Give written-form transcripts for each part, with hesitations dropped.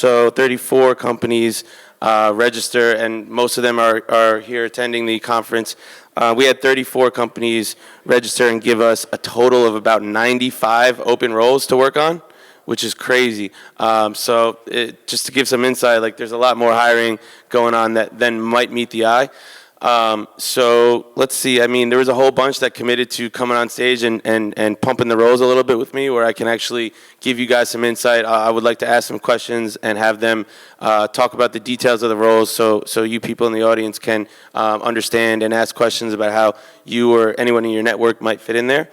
So 34 companies register, and most of them are here attending the conference. We had 34 companies register and give us a total of about 95 open roles to work on, which is crazy. Just to give some insight, like there's a lot more hiring going on than might meet the eye. So let's see. I mean, there was a whole bunch that committed to coming on stage and pumping the roles a little bit with me, where I can actually give you guys some insight. I would like to ask some questions and have them talk about the details of the roles, so you people in the audience can understand and ask questions about how you or anyone in your network might fit in there.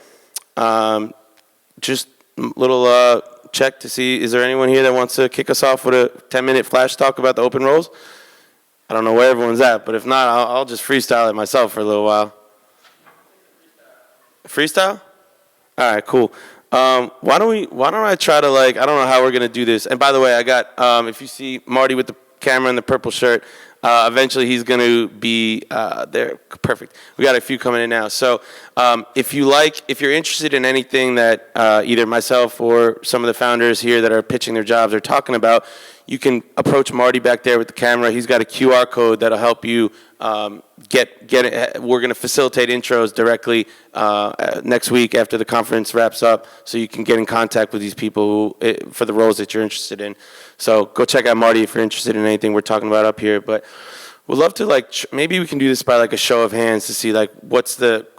Just a little check to see, is there anyone here that wants to kick us off with a 10-minute flash talk about the open roles? I don't know where everyone's at, but if not, I'll just freestyle it myself for a little while. Freestyle? All right, cool. Why don't I try to, like, I don't know how we're gonna do this. And by the way, I got, if you see Marty with the camera and the purple shirt, eventually he's gonna be there. Perfect. We got a few coming in now. So if you're interested in anything that either myself or some of the founders here that are pitching their jobs are talking about, you can approach Marty back there with the camera. He's got a QR code that'll help you get it. We're going to facilitate intros directly next week after the conference wraps up, so you can get in contact with these people for the roles that you're interested in. So go check out Marty if you're interested in anything we're talking about up here. But we'd love to, like, maybe we can do this by like a show of hands to see like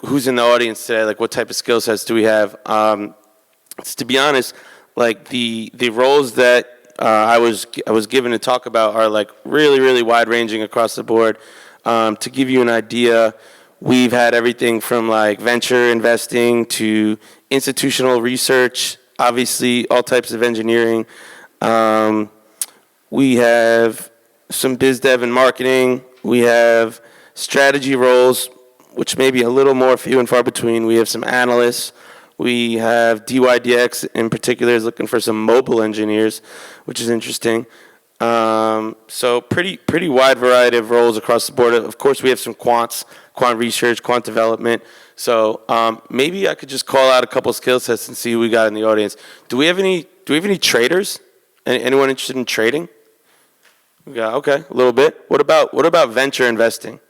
who's in the audience today, like what type of skill sets do we have. To be honest, like the roles that I was given to talk about are like really wide ranging across the board. To give you an idea, we've had everything from like venture investing to institutional research, obviously all types of engineering. We have some biz dev and marketing. We have strategy roles, which may be a little more few and far between. We have some analysts. We have DYDX in particular is looking for some mobile engineers, which is interesting. So pretty wide variety of roles across the board. Of course, we have some quant research, quant development. So maybe I could just call out a couple skill sets and see who we got in the audience. Do we have any traders? Anyone interested in trading? We got, okay, a little bit. What about venture investing?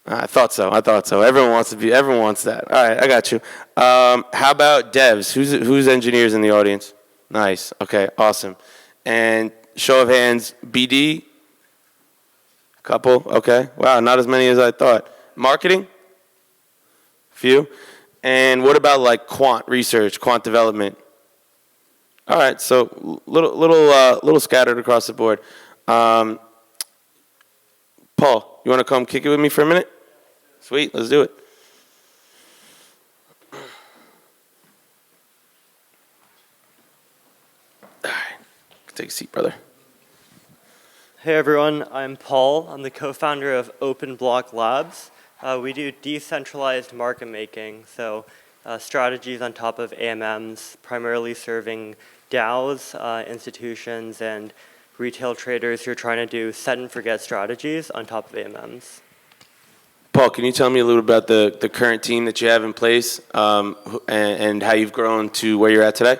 I thought so. Everyone wants that. All right, I got you. How about devs? Who's engineers in the audience? Nice. Okay, awesome. And show of hands, BD? Couple. Okay. Wow, not as many as I thought. Marketing? Few. And what about like quant research, quant development? All right, so little scattered across the board. Paul, you want to come kick it with me for a minute? Sweet, let's do it. All right, take a seat, brother. Hey everyone, I'm Paul. I'm the co-founder of Open Block Labs. We do decentralized market making, so strategies on top of AMMs, primarily serving DAOs, institutions, and retail traders who are trying to do set and forget strategies on top of AMMs. Paul, can you tell me a little about the current team that you have in place and how you've grown to where you're at today?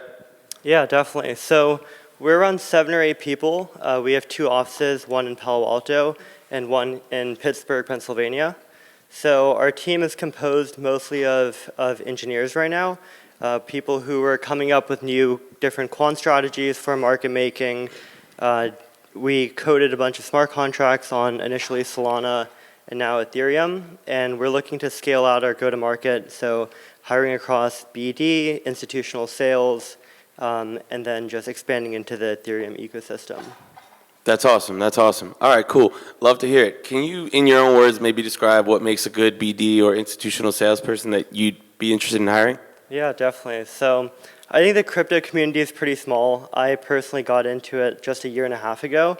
Yeah, definitely. So we're around 7 or 8 people. We have 2 offices, one in Palo Alto and one in Pittsburgh, Pennsylvania. So our team is composed mostly of engineers right now, people who are coming up with new different quant strategies for market making. We coded a bunch of smart contracts on initially Solana and now Ethereum, and we're looking to scale out our go-to-market, so hiring across BD, institutional sales, and then just expanding into the Ethereum ecosystem. That's awesome. All right, cool. Love to hear it. Can you, in your own words, maybe describe what makes a good BD or institutional salesperson that you'd be interested in hiring? Yeah, definitely. So I think the crypto community is pretty small. I personally got into it just a year and a half ago.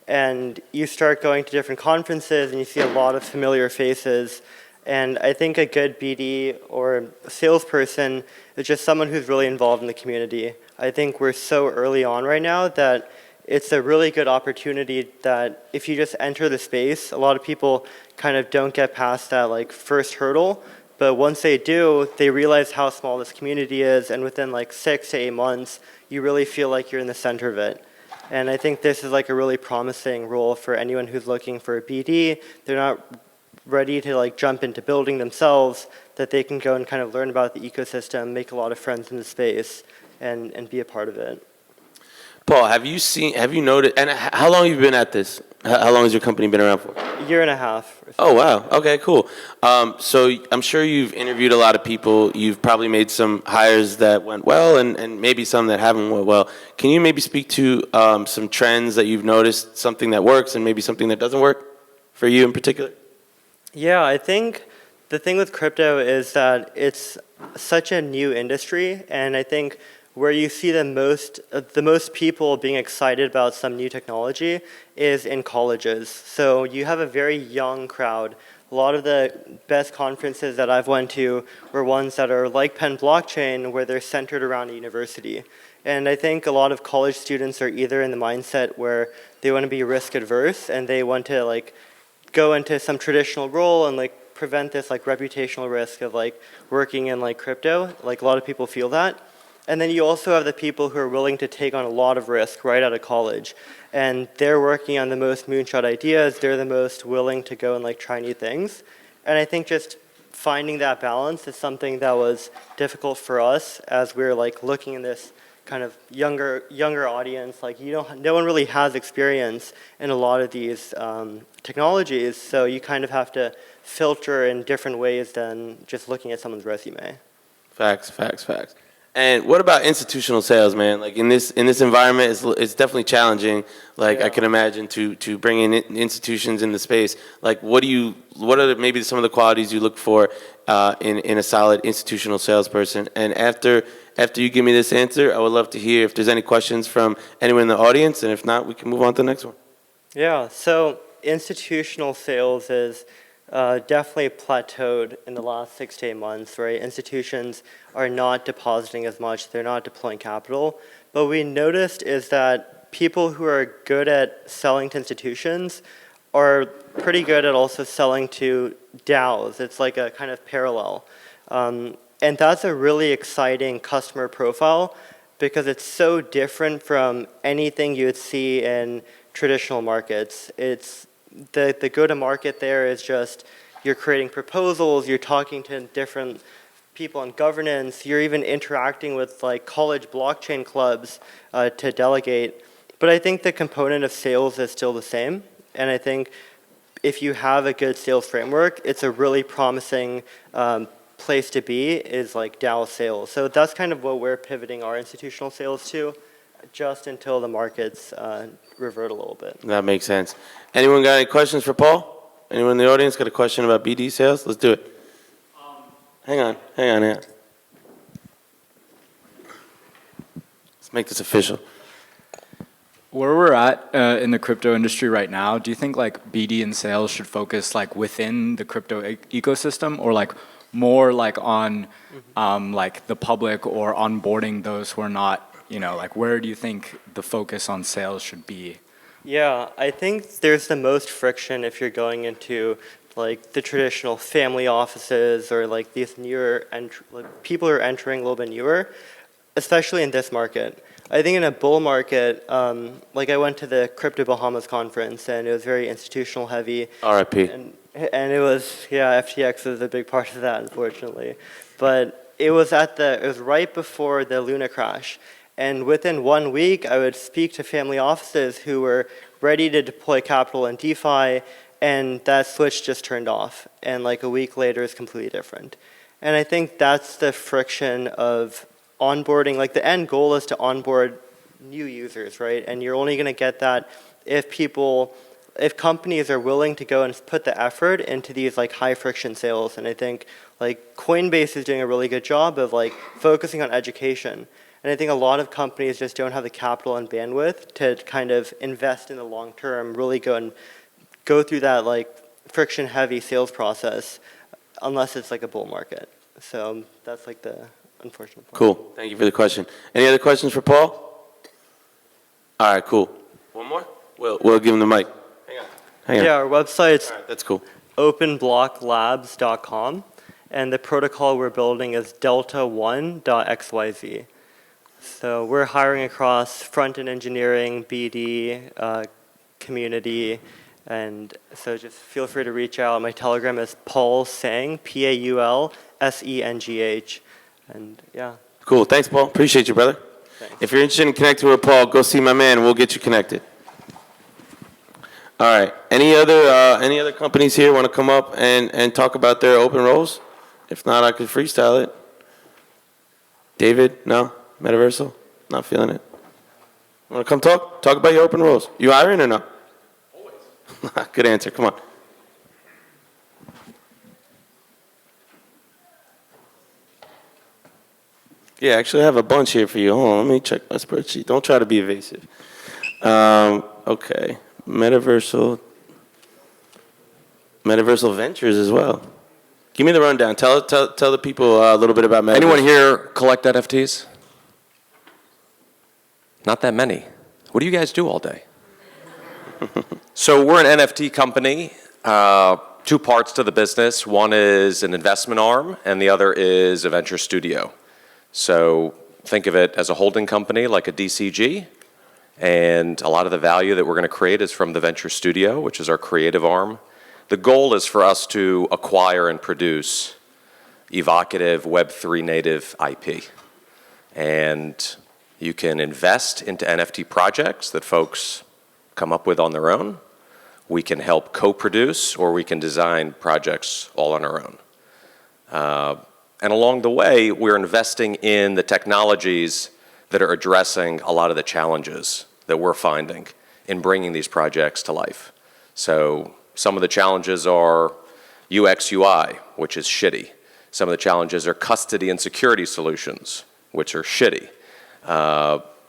And you start going to different conferences and you see a lot of familiar faces. And I think a good BD or salesperson is just someone who's really involved in the community. I think we're so early on right now that it's a really good opportunity that if you just enter the space, a lot of people kind of don't get past that like first hurdle. But once they do, they realize how small this community is. And within like 6 to 8 months, you really feel like you're in the center of it. And I think this is like a really promising role for anyone who's looking for a BD. They're not ready to like jump into building themselves, that they can go and kind of learn about the ecosystem, make a lot of friends in the space, and be a part of it. Paul, have you noticed, and how long have you been at this? How long has your company been around for? A year and a half. Or so. Oh, wow. Okay, cool. So I'm sure you've interviewed a lot of people. You've probably made some hires that went well and maybe some that haven't went well. Can you maybe speak to some trends that you've noticed, something that works and maybe something that doesn't work for you in particular? Yeah, I think the thing with crypto is that it's such a new industry, and I think where you see the most people being excited about some new technology is in colleges. So you have a very young crowd. A lot of the best conferences that I've went to were ones that are like Penn blockchain, where they're centered around a university. And I think a lot of college students are either in the mindset where they want to be risk adverse and they want to like go into some traditional role and like prevent this like reputational risk of like working in like crypto. Like a lot of people feel that. And then you also have the people who are willing to take on a lot of risk right out of college. And they're working on the most moonshot ideas. They're the most willing to go and like try new things. And I think just finding that balance is something that was difficult for us as we were like looking in this kind of younger audience. Like no one really has experience in a lot of these technologies. So you kind of have to filter in different ways than just looking at someone's resume. Facts. And what about institutional sales, man? Like in this environment, it's definitely challenging. Like I can imagine to bring in institutions in the space. Like what are maybe some of the qualities you look for in a solid institutional salesperson? And after you give me this answer, I would love to hear if there's any questions from anyone in the audience, and if not, we can move on to the next one. Yeah. So institutional sales is definitely plateaued in the last 6 to 8 months, right? Institutions are not depositing as much, they're not deploying capital. But what we noticed is that people who are good at selling to institutions are pretty good at also selling to DAOs. It's like a kind of parallel. And that's a really exciting customer profile because it's so different from anything you would see in traditional markets. It's the go-to-market there is just you're creating proposals, you're talking to different people in governance, you're even interacting with like college blockchain clubs to delegate. But I think the component of sales is still the same. And I think if you have a good sales framework, it's a really promising place to be is like DAO sales. So that's kind of what we're pivoting our institutional sales to, just until the markets revert a little bit. That makes sense. Anyone got any questions for Paul? Anyone in the audience got a question about BD sales? Let's do it. Hang on. Let's make this official. Where we're at in the crypto industry right now, do you think like BD and sales should focus like within the crypto ecosystem, or like more like on like the public, or onboarding those who are not, like where do you think the focus on sales should be? Yeah, I think there's the most friction if you're going into like the traditional family offices or like these newer like people who are entering a little bit newer, especially in this market. I think in a bull market, like I went to the Crypto Bahamas conference and it was very institutional heavy. RIP. And it was, yeah, FTX was a big part of that, unfortunately. But it was right before the Luna crash. And within 1 week, I would speak to family offices who were ready to deploy capital in DeFi, and that switch just turned off. And like a week later, it's completely different. And I think that's the friction of onboarding. Like the end goal is to onboard new users, right? And you're only going to get that if companies are willing to go and put the effort into these like high friction sales. And I think like Coinbase is doing a really good job of like focusing on education. And I think a lot of companies just don't have the capital and bandwidth to kind of invest in the long term, really go through that like friction heavy sales process unless it's like a bull market. So that's like the unfortunate part. Cool. Thank you for the question. Any other questions for Paul? All right, cool. One more? We'll give him the mic. Hang on. Yeah, our website's all right, that's cool. openblocklabs.com, and the protocol we're building is delta1.xyz. So we're hiring across front-end engineering, BD, community, and so just feel free to reach out. My Telegram is Paul Sang, PaulSengh, and yeah. Cool. Thanks, Paul. Appreciate you, brother. Thanks. If you're interested in connecting with Paul, go see my man. We'll get you connected. All right. Any other companies here want to come up and talk about their open roles? If not, I could freestyle it. David? No? Metaversal? Not feeling it. Want to come talk? Talk about your open roles. You hiring or no? Always. Good answer. Come on. Yeah, actually, I have a bunch here for you. Hold on, let me check my spreadsheet. Don't try to be evasive. Okay. Metaversal Ventures as well. Give me the rundown. Tell the people a little bit about Metaversal. Anyone here collect NFTs? Not that many. What do you guys do all day? So we're an NFT company. Two parts to the business. One is an investment arm, and the other is a venture studio. So think of it as a holding company like a DCG, and a lot of the value that we're going to create is from the venture studio, which is our creative arm. The goal is for us to acquire and produce evocative Web3 native IP. And you can invest into NFT projects that folks come up with on their own. We can help co-produce, or we can design projects all on our own. And along the way, we're investing in the technologies that are addressing a lot of the challenges that we're finding in bringing these projects to life. So some of the challenges are UX, UI, which is shitty. Some of the challenges are custody and security solutions, which are shitty.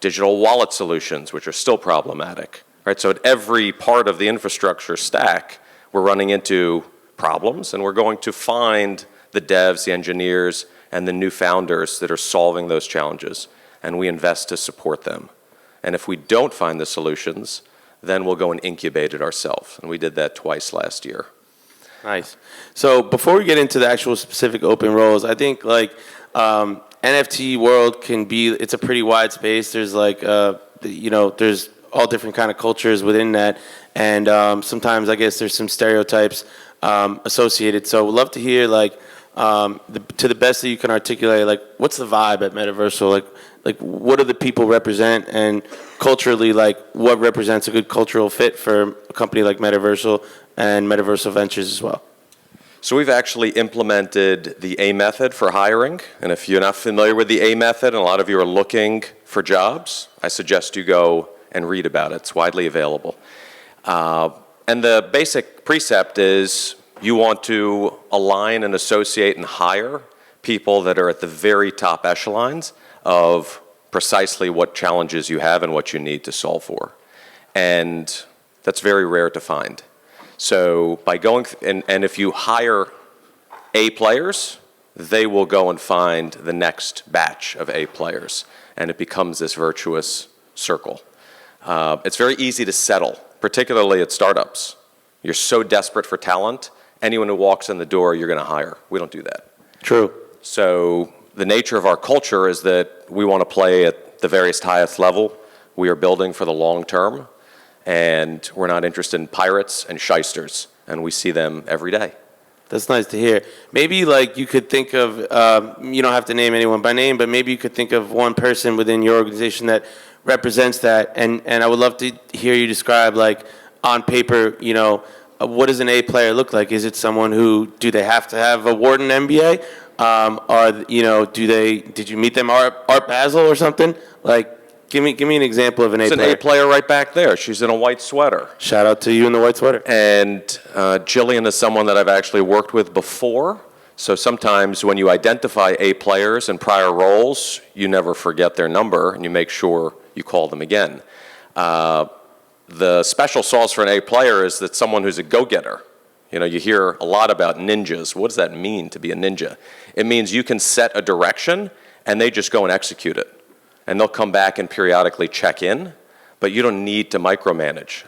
Digital wallet solutions, which are still problematic. Right? So at every part of the infrastructure stack, we're running into problems, and we're going to find the devs, the engineers, and the new founders that are solving those challenges, and we invest to support them. And if we don't find the solutions, then we'll go and incubate it ourselves, and we did that twice last year. Nice. So before we get into the actual specific open roles, I think like NFT world can be, it's a pretty wide space. There's like, there's all different kind of cultures within that, and sometimes I guess there's some stereotypes associated. So we'd love to hear like, to the best that you can articulate, like what's the vibe at Metaversal? Like what do the people represent, and culturally, like what represents a good cultural fit for a company like Metaversal and Metaversal Ventures as well? So we've actually implemented the A method for hiring, and if you're not familiar with the A method, and a lot of you are looking for jobs, I suggest you go and read about it. It's widely available. And the basic precept is you want to align and associate and hire people that are at the very top echelons of precisely what challenges you have and what you need to solve for. And that's very rare to find. So by going, and if you hire A players, they will go and find the next batch of A players. And it becomes this virtuous circle. It's very easy to settle, particularly at startups. You're so desperate for talent, anyone who walks in the door, you're going to hire. We don't do that. True. So the nature of our culture is that we want to play at the very highest level. We are building for the long term, and we're not interested in pirates and shysters, and we see them every day. That's nice to hear. Maybe like you could think of, you don't have to name anyone by name, but maybe you could think of one person within your organization that represents that, and I would love to hear you describe like on paper, what does an A player look like? Is it someone who, do they have to have a Wharton MBA? Did you meet them Art Basel or something? Like, give me an example of an A player. There's an A player right back there. She's in a white sweater. Shout out to you in the white sweater. And Jillian is someone that I've actually worked with before. So sometimes when you identify A players in prior roles, you never forget their number, and you make sure you call them again. The special sauce for an A player is that someone who's a go-getter. You hear a lot about ninjas. What does that mean to be a ninja? It means you can set a direction, and they just go and execute it. And they'll come back and periodically check in, but you don't need to micromanage.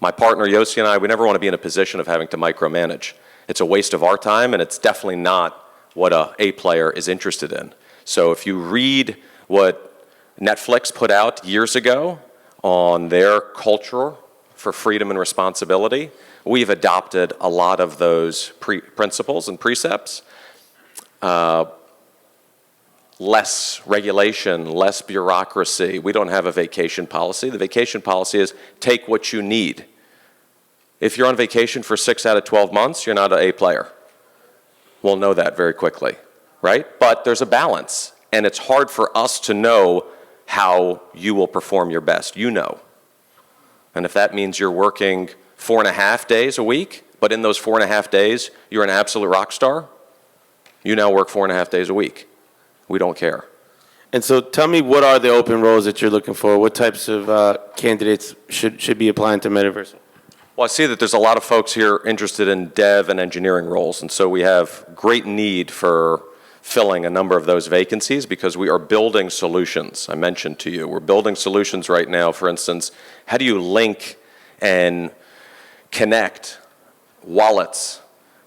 My partner, Yossi, and I, we never want to be in a position of having to micromanage. It's a waste of our time, and it's definitely not what a player is interested in. So if you read what Netflix put out years ago on their culture for freedom and responsibility. We've adopted a lot of those principles and precepts. Less regulation, less bureaucracy. We don't have a vacation policy. The vacation policy is take what you need. If you're on vacation for 6 out of 12 months, you're not an A player. We'll know that very quickly, right? But there's a balance, and it's hard for us to know how you will perform your best. You know. And if that means you're working 4.5 days a week, but in those 4.5 days, you're an absolute rock star, you now work 4.5 days a week. We don't care. And so tell me, what are the open roles that you're looking for? What types of candidates should be applying to Metaversal? Well, I see that there's a lot of folks here interested in dev and engineering roles, and so we have great need for filling a number of those vacancies because we are building solutions. I mentioned to you, we're building solutions right now. For instance, how do you link and connect wallets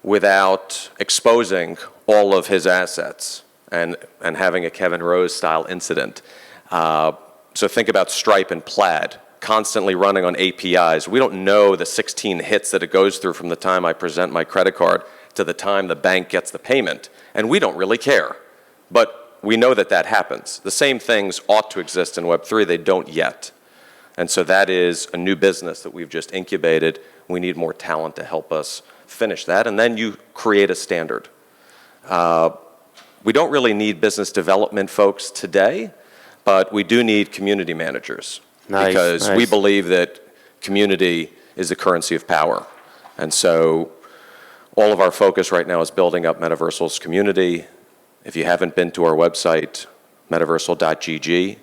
without exposing all of his assets and having a Kevin Rose-style incident? So think about Stripe and Plaid, constantly running on APIs. We don't know the 16 hits that it goes through from the time I present my credit card to the time the bank gets the payment, and we don't really care. But we know that that happens. The same things ought to exist in Web3. They don't yet. And so that is a new business that we've just incubated. We need more talent to help us finish that, and then you create a standard. We don't really need business development folks today, but we do need community managers. Nice, because nice. we believe that community is the currency of power. And so all of our focus right now is building up Metaversal's community. If you haven't been to our website, metaversal.gg,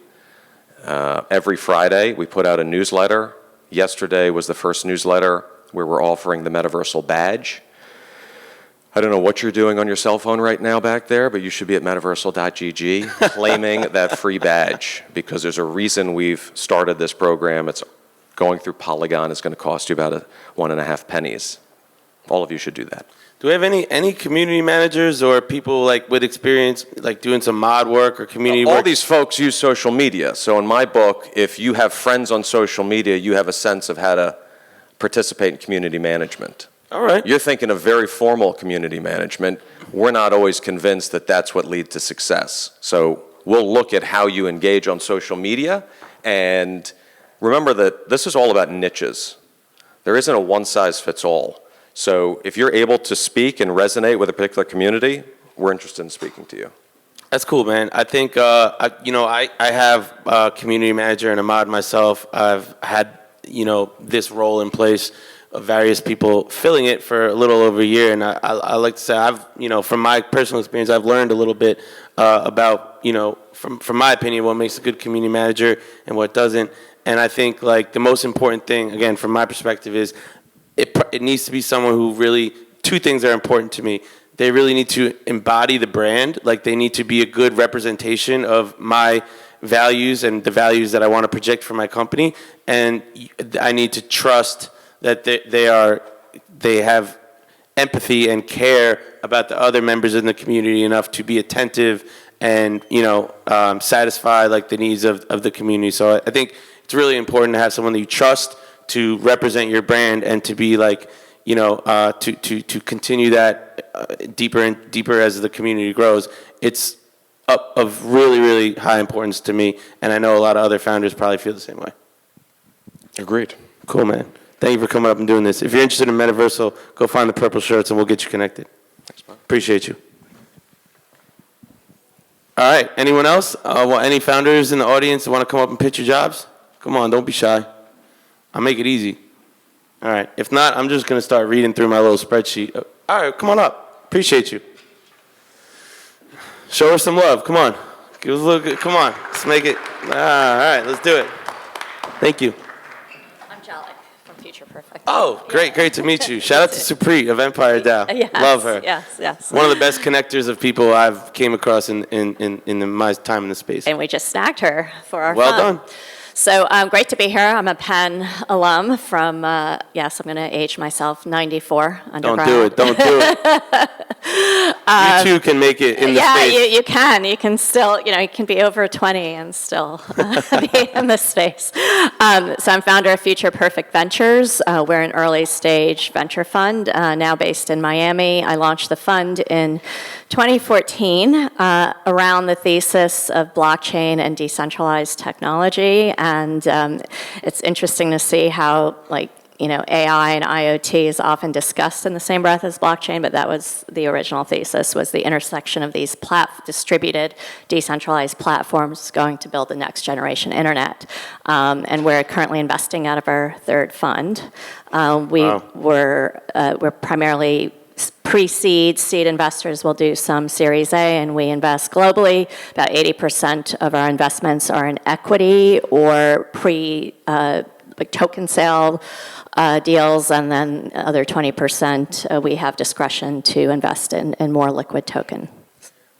every Friday we put out a newsletter. Yesterday was the first newsletter where we're offering the Metaversal badge. I don't know what you're doing on your cell phone right now back there, but you should be at metaversal.gg claiming that free badge, because there's a reason we've started this program. It's going through Polygon. It's going to cost you about 1.5 pennies. All of you should do that. Do we have any community managers or people like with experience, like doing some mod work or community work? All these folks use social media. So in my book, if you have friends on social media, you have a sense of how to participate in community management. All right. You're thinking of very formal community management. We're not always convinced that that's what leads to success. So we'll look at how you engage on social media. And remember that this is all about niches. There isn't a one-size-fits-all. So if you're able to speak and resonate with a particular community, we're interested in speaking to you. That's cool, man. I think, I have a community manager and a mod myself. I've had, this role in place of various people filling it for a little over a year. And I like to say, from my personal experience, I've learned a little bit about, from my opinion, what makes a good community manager and what doesn't. And I think, like, the most important thing, again, from my perspective, is it needs to be someone who really, two things are important to me. They really need to embody the brand. Like, they need to be a good representation of my values and the values that I want to project for my company. And I need to trust that they have empathy and care about the other members in the community enough to be attentive and satisfy like the needs of the community. So I think it's really important to have someone that you trust to represent your brand and to be like to continue that deeper and deeper as the community grows. It's of really, really high importance to me, and I know a lot of other founders probably feel the same way. Agreed. Cool, man. Thank you for coming up and doing this. If you're interested in Metaversal, go find the purple shirts and we'll get you connected. Thanks, man. Appreciate you. All right. Anyone else? Any founders in the audience that want to come up and pitch your jobs? Come on, don't be shy. I'll make it easy. All right. If not, I'm just going to start reading through my little spreadsheet. All right, come on up. Appreciate you. Show her some love. Come on. Give us a little good. Come on. Let's make it. All right, let's do it. Thank you. I'm Jalek from Future Perfect. Oh, great to meet you. Shout out to Supri of Empire DAO. Yes, Love her. Yes. One of the best connectors of people I've came across in my time in the space. And we just snagged her for our Well fun. done. So great to be here. I'm a Penn alum from, yes, I'm going to age myself, 94 undergrad. Don't do it. You too can make it in the Yeah, space. you can. You can still, you can be over 20 and still be in this space. So I'm founder of Future Perfect Ventures. We're an early stage venture fund now based in Miami. I launched the fund in 2014 around the thesis of blockchain and decentralized technology. And it's interesting to see how, AI and IoT is often discussed in the same breath as blockchain, but that was the original thesis, was the intersection of these distributed, decentralized platforms going to build the next generation internet. And we're currently investing out of our third fund. We're primarily pre-seed. Seed investors will do some Series A, and we invest globally. About 80% of our investments are in equity or token sale deals, and then other 20% we have discretion to invest in more liquid token.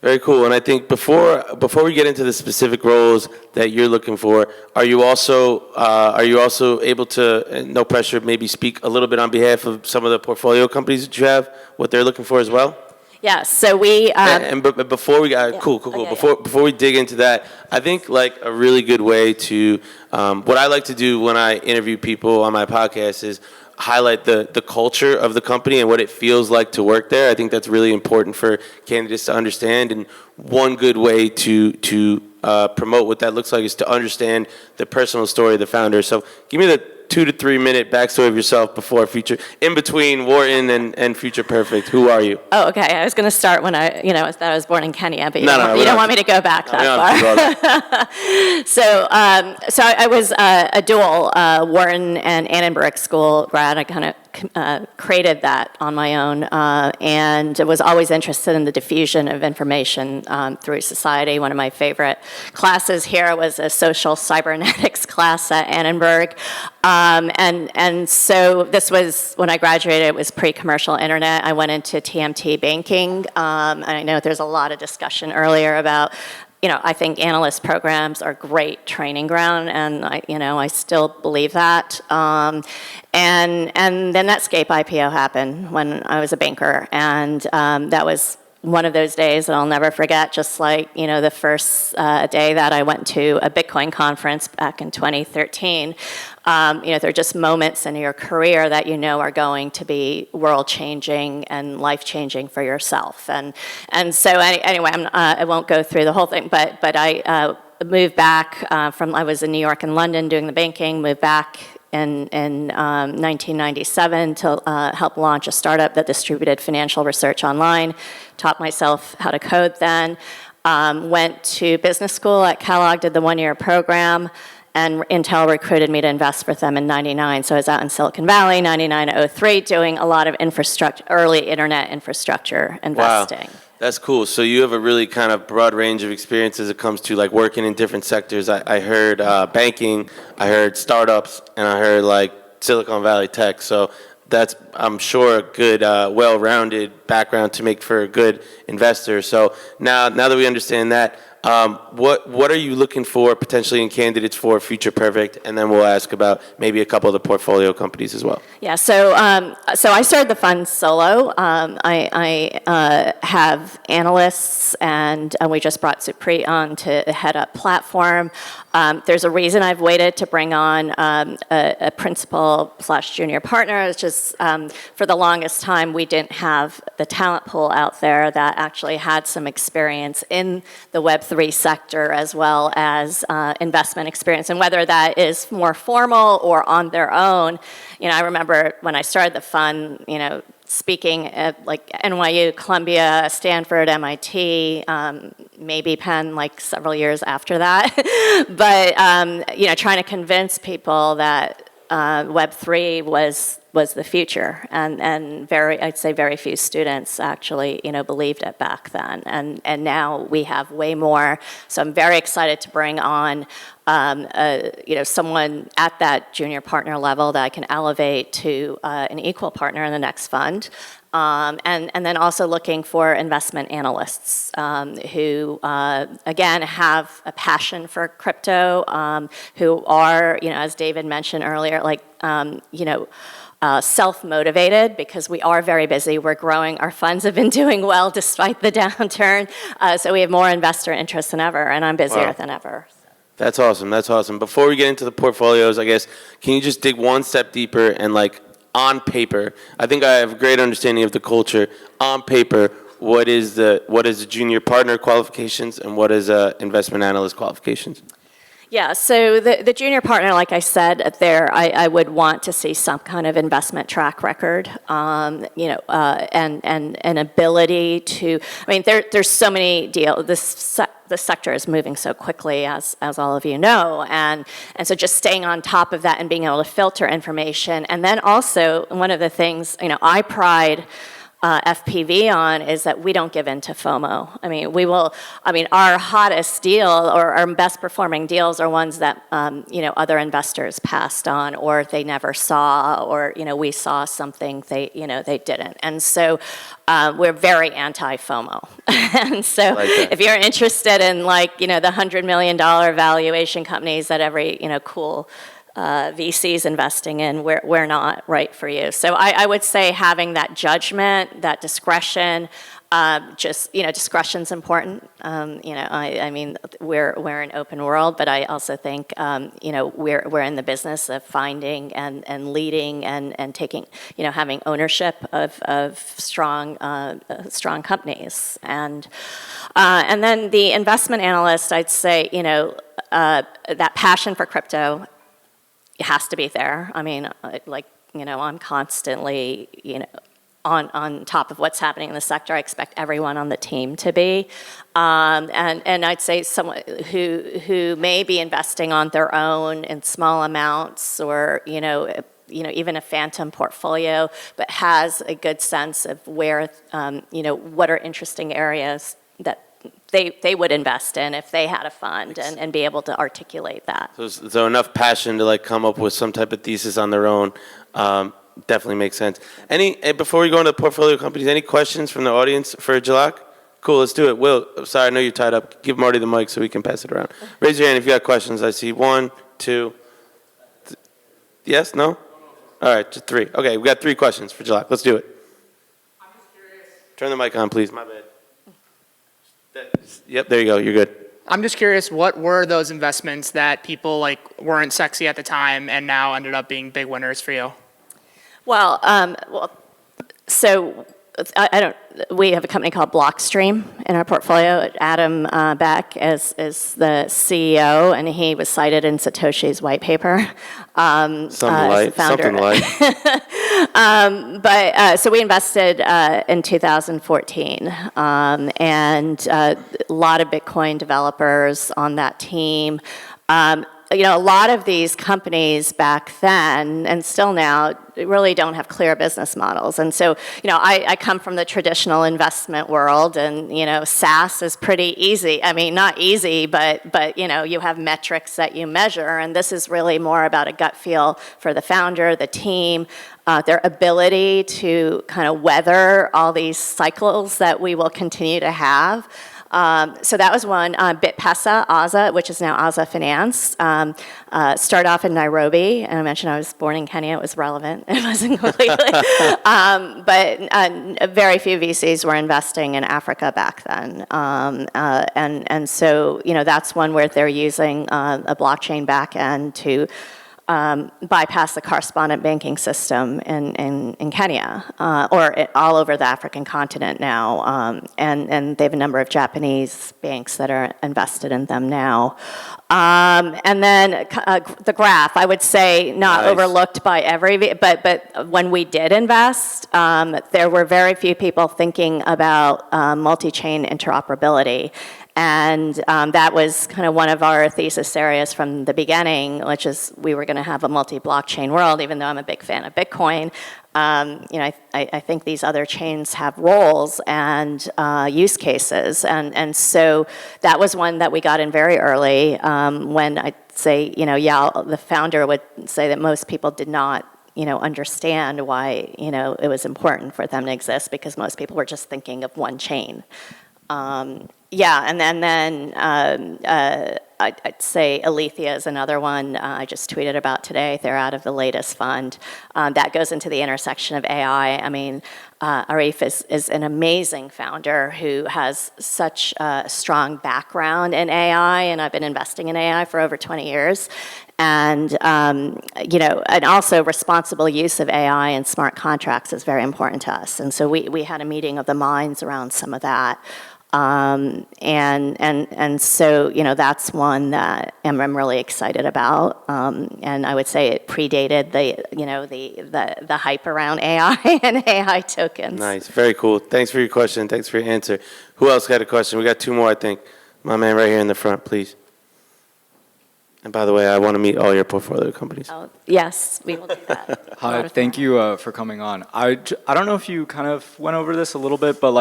Very cool. And I think before we get into the specific roles that you're looking for, are you also able to, no pressure, maybe speak a little bit on behalf of some of the portfolio companies that you have, what they're looking for as well? Yes. So we. But before we got cool. Okay, Before we dig into that, I think a really good way to what I like to do when I interview people on my podcast is highlight the culture of the company and what it feels like to work there. I think that's really important for candidates to understand. And one good way to promote what that looks like is to understand the personal story of the founder. So give me the 2 to 3 minute backstory of yourself in between Wharton and Future Perfect. Who are you? Oh, okay. I was going to start when I was born in Kenya, but you No, don't want me to go back that far. So I was a dual Wharton and Annenberg School grad. I kind of created that on my own, and was always interested in the diffusion of information through society. One of my favorite classes here was a social cybernetics class at Annenberg. And so this was, when I graduated, it was pre-commercial internet. I went into TMT banking. And I know there's a lot of discussion earlier about, I think analyst programs are great training ground, and I still believe that. And then Netscape IPO happened when I was a banker, and that was one of those days that I'll never forget, just like, the first day that I went to a Bitcoin conference back in 2013. They're just moments in your career that are going to be world-changing and life-changing for yourself. And so anyway, I won't go through the whole thing, but I moved back I was in New York and London doing the banking, moved back in 1997 to help launch a startup that distributed financial research online. Taught myself how to code then. Went to business school at Kellogg, did the one-year program, and Intel recruited me to invest with them in 99. So I was out in Silicon Valley, 99 to 03, doing a lot of early internet infrastructure investing. Wow. That's cool. So you have a really kind of broad range of experience as it comes to working in different sectors. I heard banking, I heard startups, and I heard Silicon Valley tech. So that's, I'm sure, a good, well-rounded background to make for a good investor. So now that we understand that, what are you looking for potentially in candidates for Future Perfect? And then we'll ask about maybe a couple of the portfolio companies as well. Yeah, so I started the fund solo. I have analysts, and we just brought Supri on to head up platform. There's a reason I've waited to bring on a principal/junior partner. It's just for the longest time we didn't have the talent pool out there that actually had some experience in the Web3 sector as well as investment experience, and whether that is more formal or on their own. I remember when I started the fund, speaking at NYU, Columbia, Stanford, MIT, maybe Penn, several years after that. But trying to convince people that Web3 was was the future, and I'd say very few students actually, believed it back then, and now we have way more. So I'm very excited to bring on, someone at that junior partner level that I can elevate to an equal partner in the next fund. And then also looking for investment analysts who, again, have a passion for crypto, who are, as David mentioned earlier, self-motivated, because we are very busy. We're growing. Our funds have been doing well despite the downturn. So we have more investor interest than ever, and I'm busier than ever. That's awesome. That's awesome. Before we get into the portfolios, I guess, can you just dig one step deeper and on paper, I think I have a great understanding of the culture. On paper, what is the junior partner qualifications and what is investment analyst qualifications? Yeah, so the junior partner, like I said, I would want to see some kind of investment track record, and an ability to. I mean, there's so many deals. The sector is moving so quickly, as all of you know, and so just staying on top of that and being able to filter information, and then also one of the things I pride FPV on is that we don't give in to FOMO. Our hottest deal or our best performing deals are ones that, other investors passed on or they never saw, or, we saw something they didn't. And so we're very anti-FOMO. And so if you're interested in the $100 million valuation companies that every, cool VCs investing in, we're not right for you. So I would say having that judgment, that discretion, discretion's important. We're an open world, but I also think, we're in the business of finding and leading and taking, having ownership of strong companies. And then the investment analyst, I'd say, that passion for crypto, it has to be there. I'm constantly, on top of what's happening in the sector. I expect everyone on the team to be. And I'd say someone who may be investing on their own in small amounts or, even a phantom portfolio, but has a good sense of where, what are interesting areas that they would invest in if they had a fund and be able to articulate that. So enough passion to come up with some type of thesis on their own definitely makes sense. Before we go into portfolio companies, any questions from the audience for Jalak? Cool, let's do it. Will, sorry, I know you're tied up. Give Marty the mic so we can pass it around. Raise your hand if you got questions. I see 1, 2. Yes, no? All right, just 3. Okay, we got 3 questions for Jalak. Let's do it. I'm just curious. Turn the mic on, please. My bad. Yep, there you go. You're good. I'm just curious, what were those investments that people weren't sexy at the time and now ended up being big winners for you? So we have a company called Blockstream in our portfolio. Adam Beck is the CEO, and he was cited in Satoshi's white paper. Something like. So we invested in 2014, and a lot of Bitcoin developers on that team. A lot of these companies back then, and still now, really don't have clear business models. And so, I come from the traditional investment world, and, SaaS is pretty easy. I mean, not easy, but you have metrics that you measure, and this is really more about a gut feel for the founder, the team, their ability to kind of weather all these cycles that we will continue to have. So that was one. BitPesa, AZA, which is now AZA Finance, started off in Nairobi, and I mentioned I was born in Kenya. It was relevant. It wasn't completely. But very few VCs were investing in Africa back then. And so, that's one where they're using a blockchain backend to bypass the correspondent banking system in Kenya, all over the African continent now, and they have a number of Japanese banks that are invested in them now. And then the Graph, I would say, not overlooked by but when we did invest, there were very few people thinking about multi-chain interoperability. And that was kind of one of our thesis areas from the beginning, which is we were going to have a multi-blockchain world, even though I'm a big fan of Bitcoin. I think these other chains have roles and use cases. And so that was one that we got in very early when I'd say, the founder would say that most people did not understand why, it was important for them to exist because most people were just thinking of one chain. And then I'd say Alethea is another one I just tweeted about today. They're out of the latest fund. That goes into the intersection of AI. I mean, Arif is an amazing founder who has such a strong background in AI, and I've been investing in AI for over 20 years. And, and also responsible use of AI and smart contracts is very important to us. And so we had a meeting of the minds around some of that. And so, that's one that I'm really excited about. And I would say it predated the hype around AI and AI tokens. Nice, very cool. Thanks for your question. Thanks for your answer. Who else got a question? We got two more, I think. My man right here in the front, please. And by the way, I want to meet all your portfolio companies. Oh, yes, we will do that. Hi, thank you for coming on. I don't know if you kind of went over this a little bit, but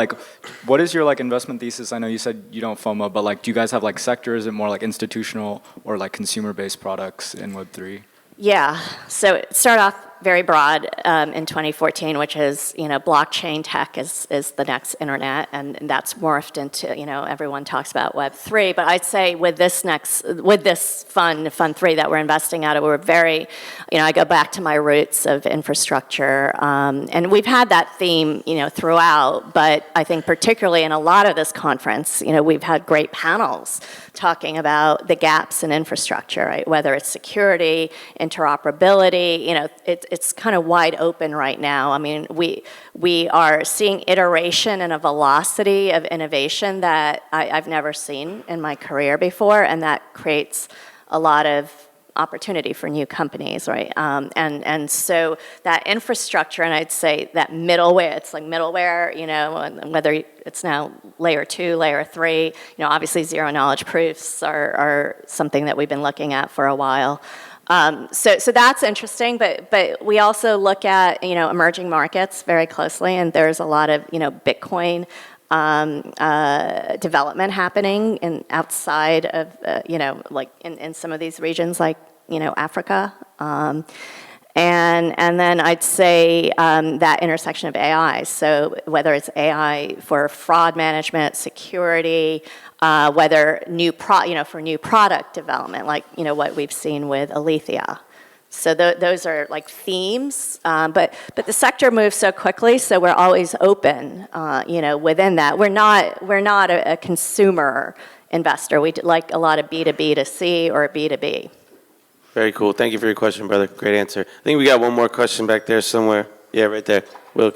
what is your investment thesis? I know you said you don't FOMO, but do you guys have sectors? Is it more institutional or consumer-based products in Web3? Yeah, so it started off very broad in 2014, which is, blockchain tech is the next internet, and that's morphed into, everyone talks about Web3. But I'd say with this fund 3 that we're investing out of, we're very, I go back to my roots of infrastructure, and we've had that theme, throughout. But I think particularly in a lot of this conference, we've had great panels talking about the gaps in infrastructure, right? Whether it's security, interoperability, it's kind of wide open right now. I mean, we are seeing iteration and a velocity of innovation that I've never seen in my career before, and that creates a lot of opportunity for new companies, right? And so that infrastructure, and I'd say that middleware, it's middleware, and whether it's now layer 2, layer 3, obviously zero knowledge proofs are something that we've been looking at for a while. So that's interesting, but we also look at, emerging markets very closely, and there's a lot of, Bitcoin development happening outside of, in some of these regions like, Africa. And then I'd say that intersection of AI. So whether it's AI for fraud management, security, whether for new product development, what we've seen with Alethea. So those are themes, but the sector moves so quickly, so we're always open, within that. We're not a consumer investor. We like a lot of B2B to C or B2B. Very cool. Thank you for your question, brother. Great answer. I think we got one more question back there somewhere. Yeah, right there. Will,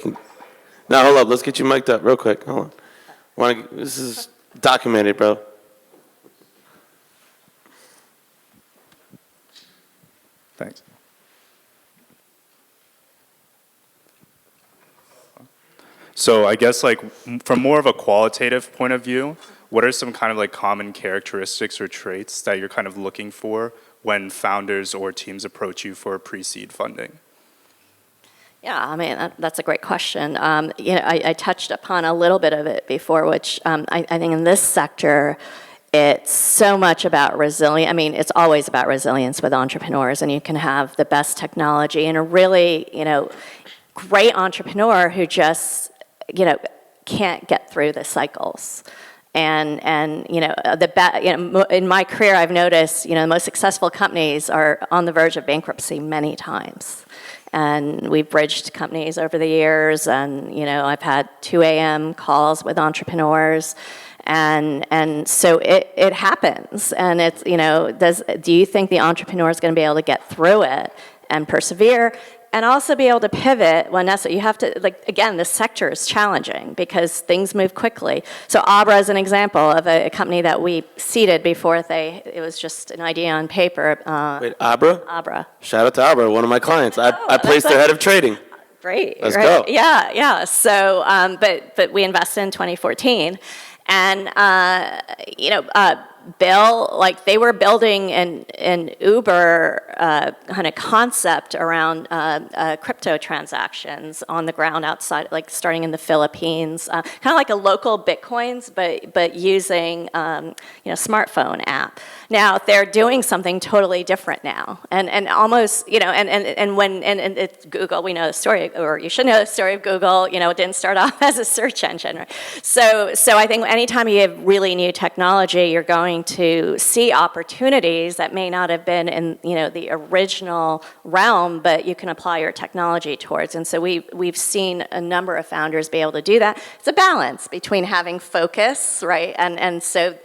now, hold up. Let's get you mic'd up real quick. Hold on. This is documented, bro. Thanks. So I guess from more of a qualitative point of view, what are some kind of common characteristics or traits that you're kind of looking for when founders or teams approach you for pre-seed funding? Yeah, I mean, that's a great question. I touched upon a little bit of it before, which I think in this sector, it's so much about resilience. I mean, it's always about resilience with entrepreneurs, and you can have the best technology and a really, great entrepreneur who just, can't get through the cycles. And in my career, I've noticed, the most successful companies are on the verge of bankruptcy many times. And we've bridged companies over the years, and, I've had 2 a.m. calls with entrepreneurs. And so it happens. And it's, do you think the entrepreneur is going to be able to get through it and persevere? And also be able to pivot when necessary. You have to, again, this sector is challenging because things move quickly. So Abra is an example of a company that we seeded before it was just an idea on paper. Wait, Abra? Abra. Shout out to Abra, one of my clients. I placed their head of trading. Great. Let's right? go. Yeah. So, but we invested in 2014. And, Bill, like they were building an Uber kind of concept around crypto transactions on the ground outside, like starting in the Philippines, kind of like a local Bitcoins, but using smartphone app. Now they're doing something totally different now, and almost and it's Google. We know the story, or you should know the story of Google. It didn't start off as a search engine, right? So I think anytime you have really new technology, you're going to see opportunities that may not have been in the original realm, but you can apply your technology towards. And so we've seen a number of founders be able to do that. It's a balance between having focus, right? And so.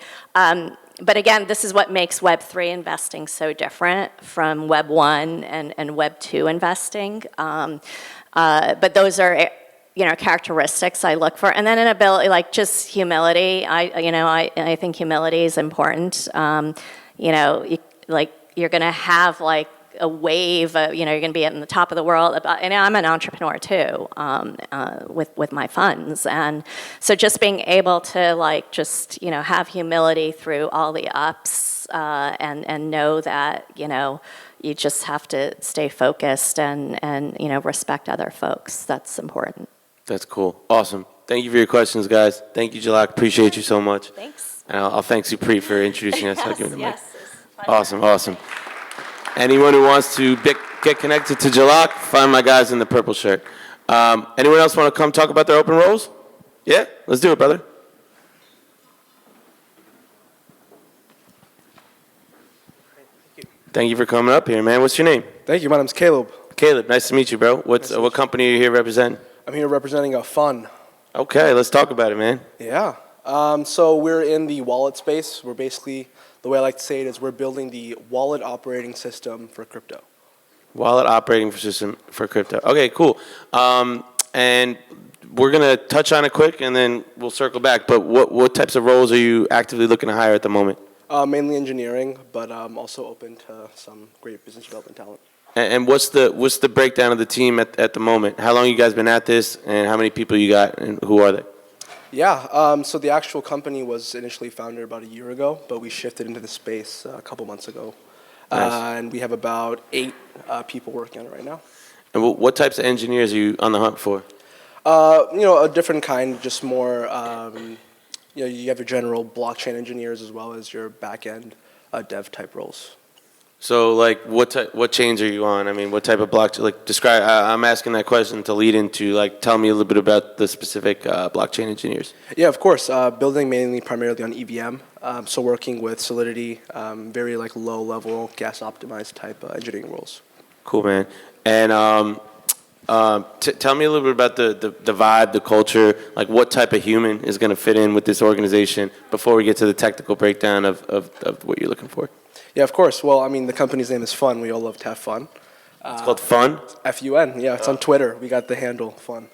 But again, this is what makes Web3 investing so different from Web 1 and Web 2 investing. But those are characteristics I look for, and then an ability, like just humility. I think humility is important. You're going to have like a wave. You're going to be at the top of the world. And I'm an entrepreneur too, with my funds, and so just being able to have humility through all the ups, and know that you just have to stay focused and respect other folks. That's important. That's cool. Awesome. Thank you for your questions, guys. Thank you, Jalak. Appreciate you so much. Thanks. And I'll thank Supri for introducing us. I'll give him the mic. Yes. It's a pleasure. Awesome. Anyone who wants to get connected to Jalak, find my guys in the purple shirt. Anyone else want to come talk about their open roles? Yeah? Let's do it, brother. Thank you for coming up here, man. What's your name? Thank you. My name's Caleb. Caleb, nice to meet you, bro. What company are you here representing? I'm here representing a fund. Okay, let's talk about it, man. Yeah. So we're in the wallet space. We're basically, the way I like to say it is we're building the wallet operating system for crypto. Wallet operating system for crypto. Okay, cool. And we're going to touch on it quick, and then we'll circle back. But what types of roles are you actively looking to hire at the moment? Mainly engineering, but I'm also open to some great business development talent. And what's the breakdown of the team at the moment? How long you guys been at this, and how many people you got, and who are they? Yeah, so the actual company was initially founded about a year ago, but we shifted into the space a couple months ago. Nice. And we have about 8 people working on it right now. And what types of engineers are you on the hunt for? A different kind, just more, you have your general blockchain engineers as well as your back-end dev type roles. So, like, what chains are you on? I mean, what type of blockchain? Like, describe. I'm asking that question to lead into, like, tell me a little bit about the specific blockchain engineers. Yeah, of course. Building primarily on EVM. So working with Solidity, very like low-level gas-optimized type engineering roles. Cool, man. And tell me a little bit about the vibe, the culture. Like, what type of human is going to fit in with this organization before we get to the technical breakdown of what you're looking for? Yeah, of course. Well, I mean, the company's name is Fun. We all love to have fun. It's called Fun? F-U-N. Yeah, it's on Twitter. We got the handle Fun.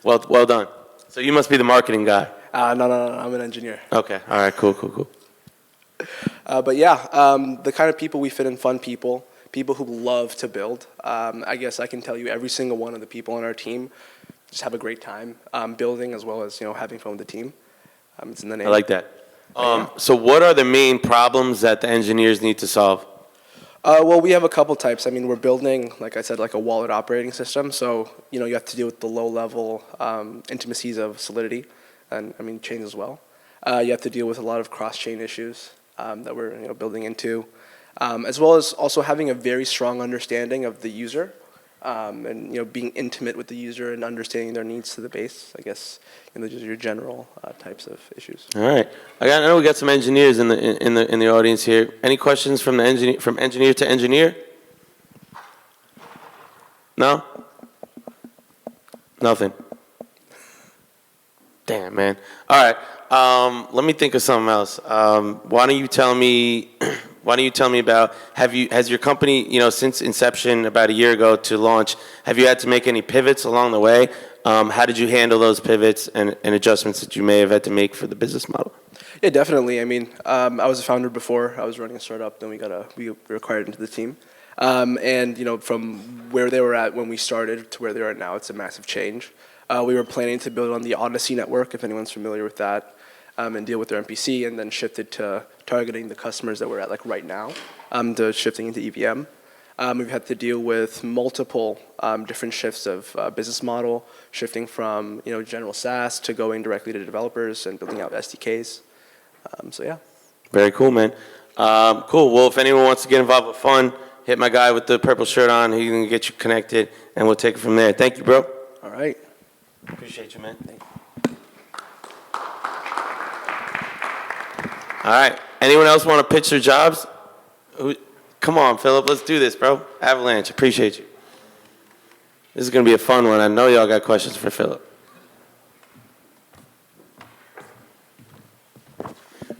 Well done. So you must be the marketing guy. No. I'm an engineer. Okay. All right. Cool. But yeah, the kind of people we fit in, fun people who love to build. I guess I can tell you every single one of the people on our team just have a great time building as well as having fun with the team. It's in the name. I like that. So what are the main problems that the engineers need to solve? Well, we have a couple types. I mean, we're building, like I said, like a wallet operating system. So, you have to deal with the low-level intimacies of Solidity and, chains as well. You have to deal with a lot of cross-chain issues that we're, building into, as well as also having a very strong understanding of the user and, being intimate with the user and understanding their needs to the base, I guess, just your general types of issues. All right. I know we got some engineers in the audience here. Any questions from engineer to engineer? No? Nothing. Damn, man. All right. Let me think of something else. Why don't you tell me about, has your company, since inception about a year ago to launch, have you had to make any pivots along the way? How did you handle those pivots and adjustments that you may have had to make for the business model? Yeah, definitely. I was a founder before. I was running a startup, then we were acquired into the team. And, from where they were at when we started to where they are now, it's a massive change. We were planning to build on the Odyssey network, if anyone's familiar with that. and deal with their MPC, and then shifted to targeting the customers that we're at like right now, to shifting into EVM. We've had to deal with multiple different shifts of business model, shifting from general SaaS to going directly to developers and building out SDKs. So yeah. Very cool, man. Cool. Well, if anyone wants to get involved with fun, hit my guy with the purple shirt on. He can get you connected, and we'll take it from there. Thank you, bro. All right. Appreciate you, man. Thank you. All right. Anyone else want to pitch their jobs? Come on, Philip. Let's do this, bro. Avalanche. Appreciate you. This is going to be a fun one. I know y'all got questions for Philip.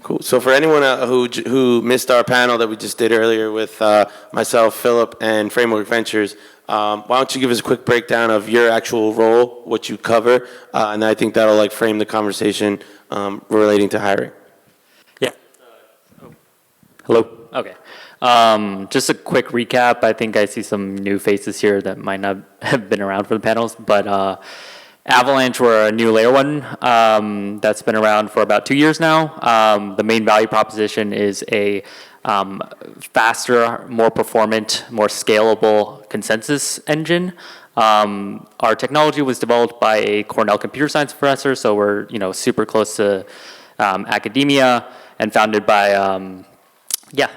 Cool. So for anyone who missed our panel that we just did earlier with myself, Philip, and Framework Ventures, why don't you give us a quick breakdown of your actual role, what you cover, and I think that'll like frame the conversation relating to hiring. Yeah. Hello. Okay. Just a quick recap. I think I see some new faces here that might not have been around for the panels, but Avalanche, we're a new layer one that's been around for about 2 years now. The main value proposition is a faster, more performant, more scalable consensus engine. Our technology was developed by a Cornell computer science professor, so we're super close to academia, and founded by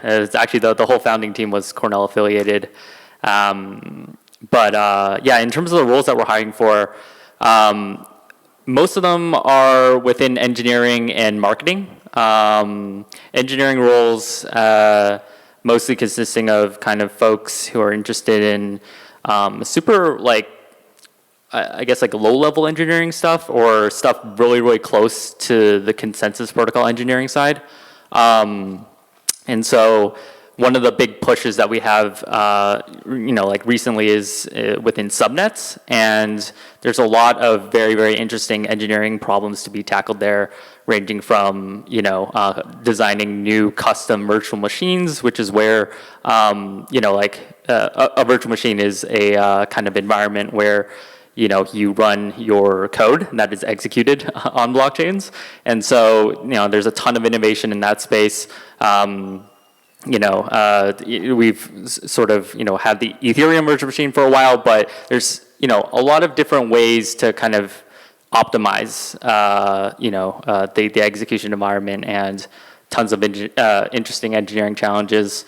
it's actually the whole founding team was Cornell affiliated. In terms of the roles that we're hiring for, most of them are within engineering and marketing. Engineering roles mostly consisting of kind of folks who are interested in super I guess like low-level engineering stuff or stuff really, really close to the consensus protocol engineering side. And so one of the big pushes that we have, recently is within subnets, and there's a lot of very, very interesting engineering problems to be tackled there, ranging from, designing new custom virtual machines, which is where, a virtual machine is a kind of environment where, you run your code that is executed on blockchains. And so, there's a ton of innovation in that space. We've sort of, had the Ethereum virtual machine for a while, but there's, a lot of different ways to kind of optimize, the execution environment and tons of interesting engineering challenges.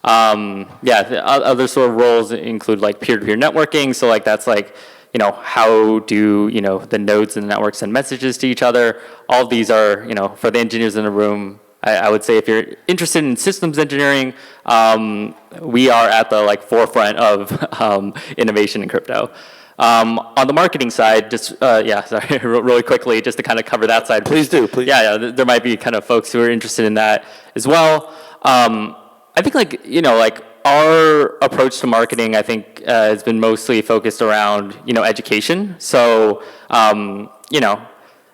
The other sort of roles include like peer-to-peer networking. So like that's like, how do, the nodes and the networks send messages to each other? All of these are, for the engineers in the room, I would say if you're interested in systems engineering, we are at the forefront of innovation in crypto. On the marketing side, really quickly, just to kind of cover that side. Please do, please. Yeah, there might be kind of folks who are interested in that as well. I think our approach to marketing, I think, has been mostly focused around, education. So, a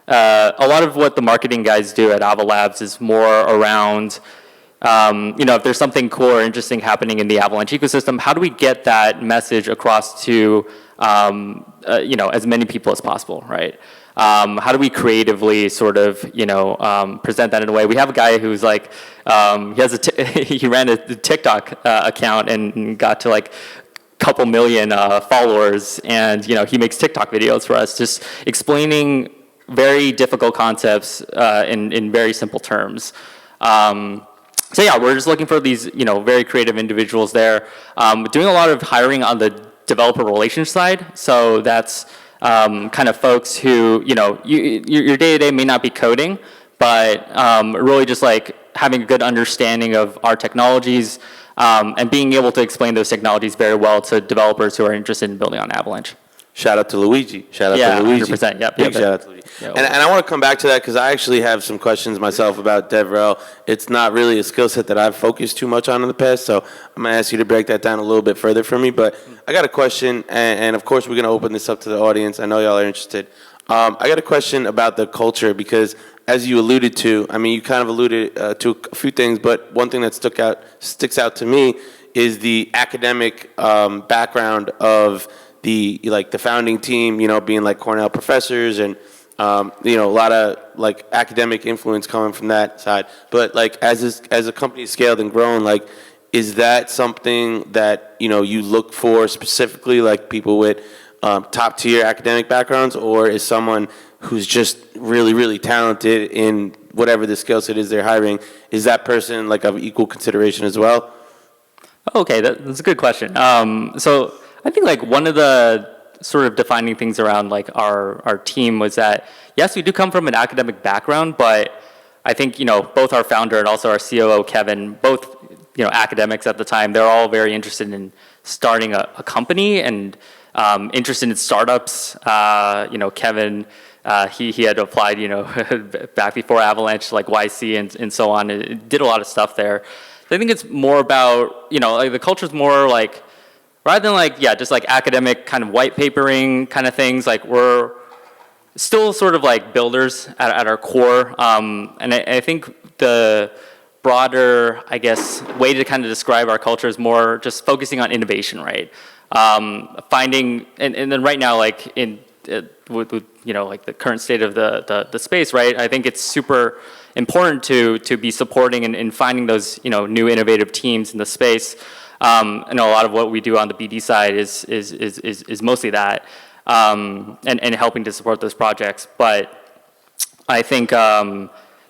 lot of what the marketing guys do at Ava Labs is more around, if there's something cool or interesting happening in the Avalanche ecosystem, how do we get that message across to, as many people as possible, right? How do we creatively sort of, present that in a way? We have a guy who's like, he ran a TikTok account and got to like couple million followers, and he makes TikTok videos for us, just explaining very difficult concepts in very simple terms. We're just looking for these very creative individuals there. Doing a lot of hiring on the developer relations side. So that's kind of folks who your day-to-day may not be coding, but really just like having a good understanding of our technologies and being able to explain those technologies very well to developers who are interested in building on Avalanche. Shout out to Luigi. Shout out to Luigi. 100%. Yep. Big shout out to Luigi. Yeah. And I want to come back to that because I actually have some questions myself about DevRel. It's not really a skill set that I've focused too much on in the past, so I'm going to ask you to break that down a little bit further for me. But I got a question, and of course we're going to open this up to the audience. I know y'all are interested. I got a question about the culture because, as you alluded to, I mean, you kind of alluded to a few things, but one thing that sticks out to me is the academic background of the founding team, being like Cornell professors and You know, a lot of like academic influence coming from that side. But like as a company scaled and grown, like is that something that you know you look for specifically, like people with top tier academic backgrounds, or is someone who's just really really talented in whatever the skill set is they're hiring? Is that person like of equal consideration as well? Okay, that's a good question. So I think like one of the sort of defining things around like our team was that yes, we do come from an academic background, but I think you know both our founder and also our COO Kevin, both you know academics at the time, they're all very interested in starting a company and interested in startups. You know, Kevin. He had applied, you know, back before Avalanche, like YC and so on. It did a lot of stuff there. So I think it's more about, you know, like the culture's more like, rather than like, yeah, just like academic kind of white papering kind of things, like we're still sort of like builders at our core. And I think the broader, I guess, way to kind of describe our culture is more just focusing on innovation, right? Finding, and then right now, like with you know like the current state of the space, right? I think it's super important to be supporting and finding those you know new innovative teams in the space. I know a lot of what we do on the BD side is mostly that, and helping to support those projects. But I think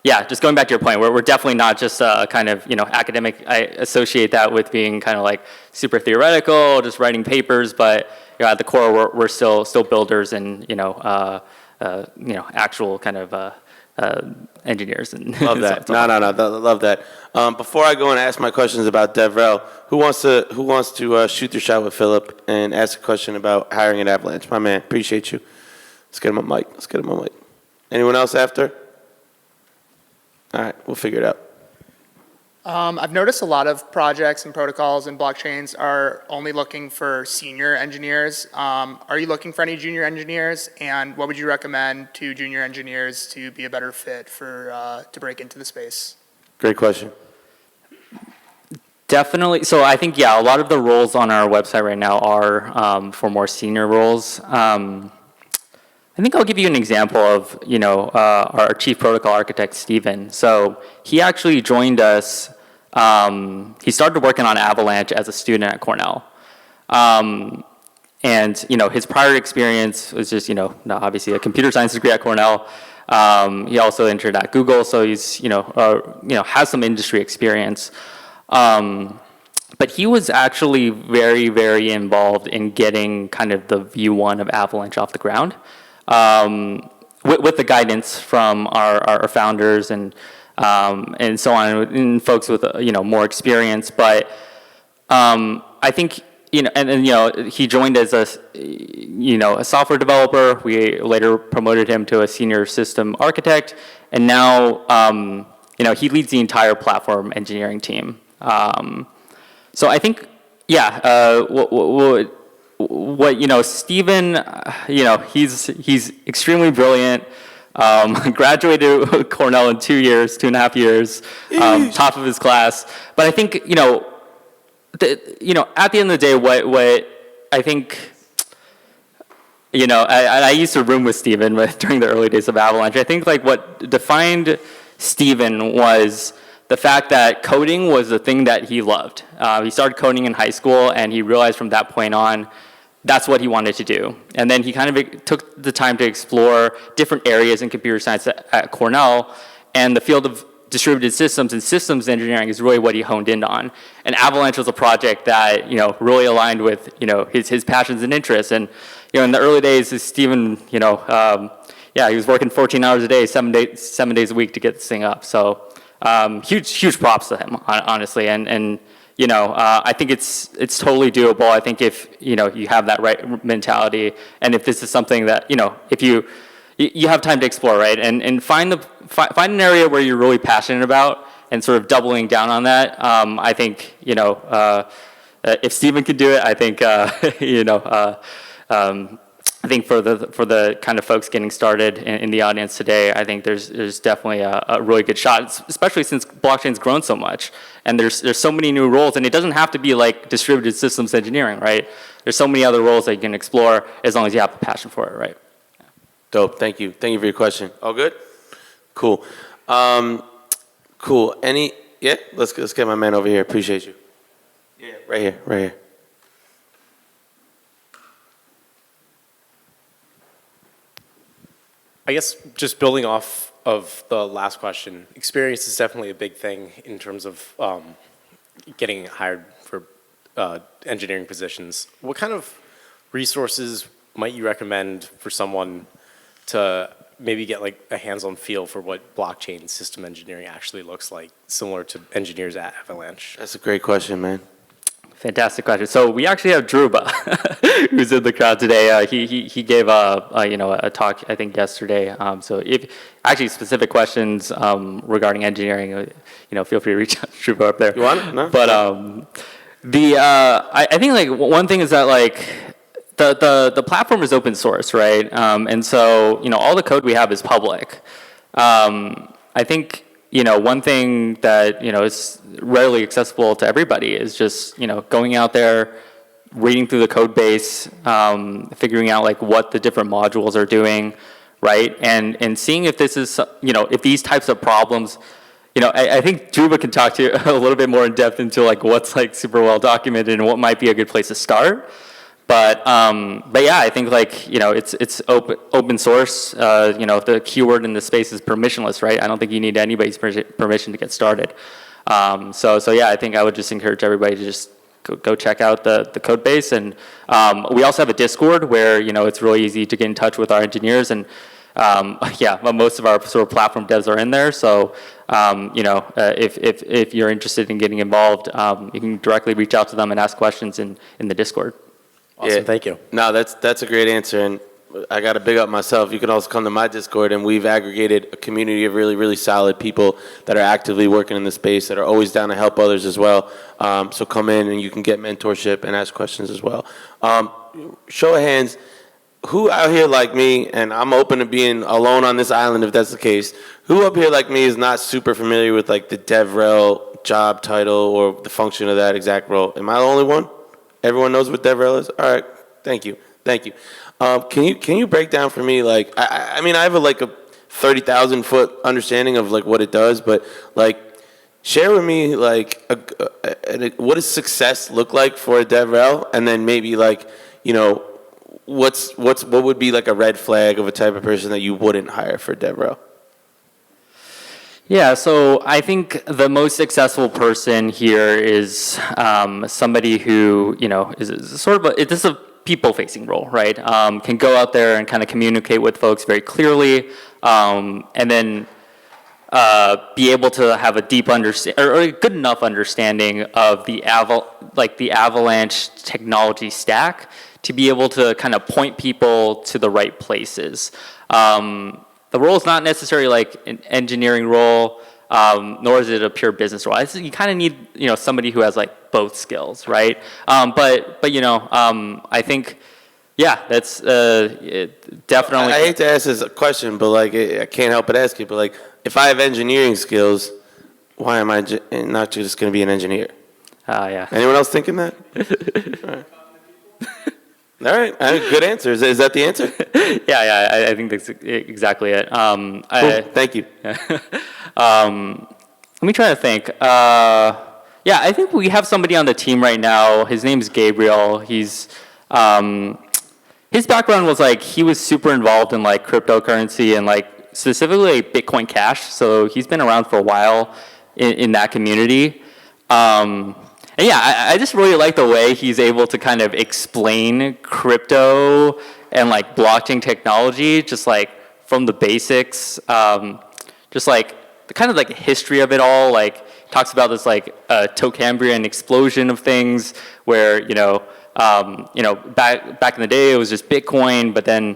yeah, just going back to your point, we're definitely not just kind of you know academic. I associate that with being kind of like super theoretical, just writing papers, but you know, at the core, we're still builders and you know actual kind of engineers and love that. No, love that. Before I go and ask my questions about DevRel, who wants to shoot their shot with Philip and ask a question about hiring at Avalanche? My man, appreciate you. Let's get him on mic. Anyone else after? All right, we'll figure it out. I've noticed a lot of projects and protocols and blockchains are only looking for senior engineers. Are you looking for any junior engineers? And what would you recommend to junior engineers to be a better fit for to break into the space? Great question. Definitely. So I think, yeah, a lot of the roles on our website right now are for more senior roles. I think I'll give you an example of, you know, our chief protocol architect, Steven. So he actually joined us. He started working on Avalanche as a student at Cornell. And, you know, his prior experience was just, you know, obviously a computer science degree at Cornell. He also entered at Google, so he's, has some industry experience. But he was actually very, very involved in getting kind of the V1 of Avalanche off the ground. With the guidance from our founders and so on, and folks with more experience. But I think he joined as a software developer. We later promoted him to a senior system architect, and now he leads the entire platform engineering team. So I think Steven, he's extremely brilliant. Graduated Cornell in 2.5 years, top of his class. But I think, at the end of the day, what I think, I used to room with Steven during the early days of Avalanche. I think like what defined Steven was the fact that coding was the thing that he loved. He started coding in high school, and he realized from that point on, that's what he wanted to do. And then he kind of took the time to explore different areas in computer science at Cornell, and the field of distributed systems and systems engineering is really what he honed in on. And Avalanche was a project that, really aligned with, his passions and interests. And, in the early days, Steven, he was working 14 hours a day, 7 days a week to get this thing up. So huge props to him, honestly. And I think it's totally doable. I think if you have that right mentality, and if this is something that if you have time to explore, right, and find an area where you're really passionate about, and sort of doubling down on that. I think if Steven could do it, I think I think for the kind of folks getting started in the audience today, I think there's definitely a really good shot, especially since blockchain's grown so much, and there's so many new roles, and it doesn't have to be like distributed systems engineering, right? There's so many other roles that you can explore as long as you have the passion for it, right? Dope. Thank you. Thank you for your question. All good? Cool. Cool. Yeah, let's get my man over here. Appreciate you. Yeah, right here, right here. I guess just building off of the last question, experience is definitely a big thing in terms of getting hired for engineering positions. What kind of resources might you recommend for someone to maybe get like a hands-on feel for what blockchain system engineering actually looks like, similar to engineers at Avalanche? That's a great question, man. Fantastic question. So we actually have Dhruva, who's in the crowd today. He gave a talk I think yesterday. So if actually specific questions regarding engineering, feel free to reach out to Dhruva up there. You want it? No? But I think like one thing is that like the platform is open source, right? And so all the code we have is public. I think one thing that is rarely accessible to everybody is just going out there, reading through the code base, figuring out like what the different modules are doing, right? And seeing if this is if these types of problems, I think Dhruva can talk to you a little bit more in depth into like what's like super well documented and what might be a good place to start. But yeah, I think like it's open source. The keyword in the space is permissionless, right? I don't think you need anybody's permission to get started. So yeah, I think I would just encourage everybody to just go check out the code base. And we also have a Discord where it's really easy to get in touch with our engineers. And yeah, most of our sort of platform devs are in there. So if you're interested in getting involved, you can directly reach out to them and ask questions in the Discord. Awesome, Yeah. thank you. No, that's a great answer, and I got to big up myself. You can also come to my Discord, and we've aggregated a community of really, really solid people that are actively working in the space that are always down to help others as well. So come in, and you can get mentorship and ask questions as well. Show of hands, who out here like me, and I'm open to being alone on this island if that's the case, who up here like me is not super familiar with like the DevRel job title or the function of that exact role? Am I the only one? Everyone knows what DevRel is? All right, thank you. Can you break down for me, like, I mean, I have a 30,000 foot understanding of like what it does, but like, share with me like, what does success look like for a DevRel? And then maybe like, what would be like a red flag of a type of person that you wouldn't hire for DevRel? Yeah, so I think the most successful person here is somebody who, is sort of this is a people-facing role, right? Can go out there and kind of communicate with folks very clearly, and then be able to have a deep understanding or a good enough understanding of the Avalanche technology stack to be able to kind of point people to the right places. The role is not necessarily like an engineering role, nor is it a pure business role. You kind of need somebody who has like both skills, right? But I think that's definitely. I hate to ask this question, but like I can't help but ask it. But like, if I have engineering skills, why am I not just going to be an engineer? Yeah. Anyone else thinking that? All right. Good answer. Is that the answer? Yeah, I think that's exactly it. Cool. Thank you. Let me try to think. Yeah, I think we have somebody on the team right now. His name's Gabriel. His background was like he was super involved in like cryptocurrency and like specifically Bitcoin Cash. So he's been around for a while in that community. And yeah, I just really like the way he's able to kind of explain crypto and like blockchain technology, just like from the basics, just like the kind of like history of it all. Like talks about this like Tocambrian explosion of things, where back in the day it was just Bitcoin, but then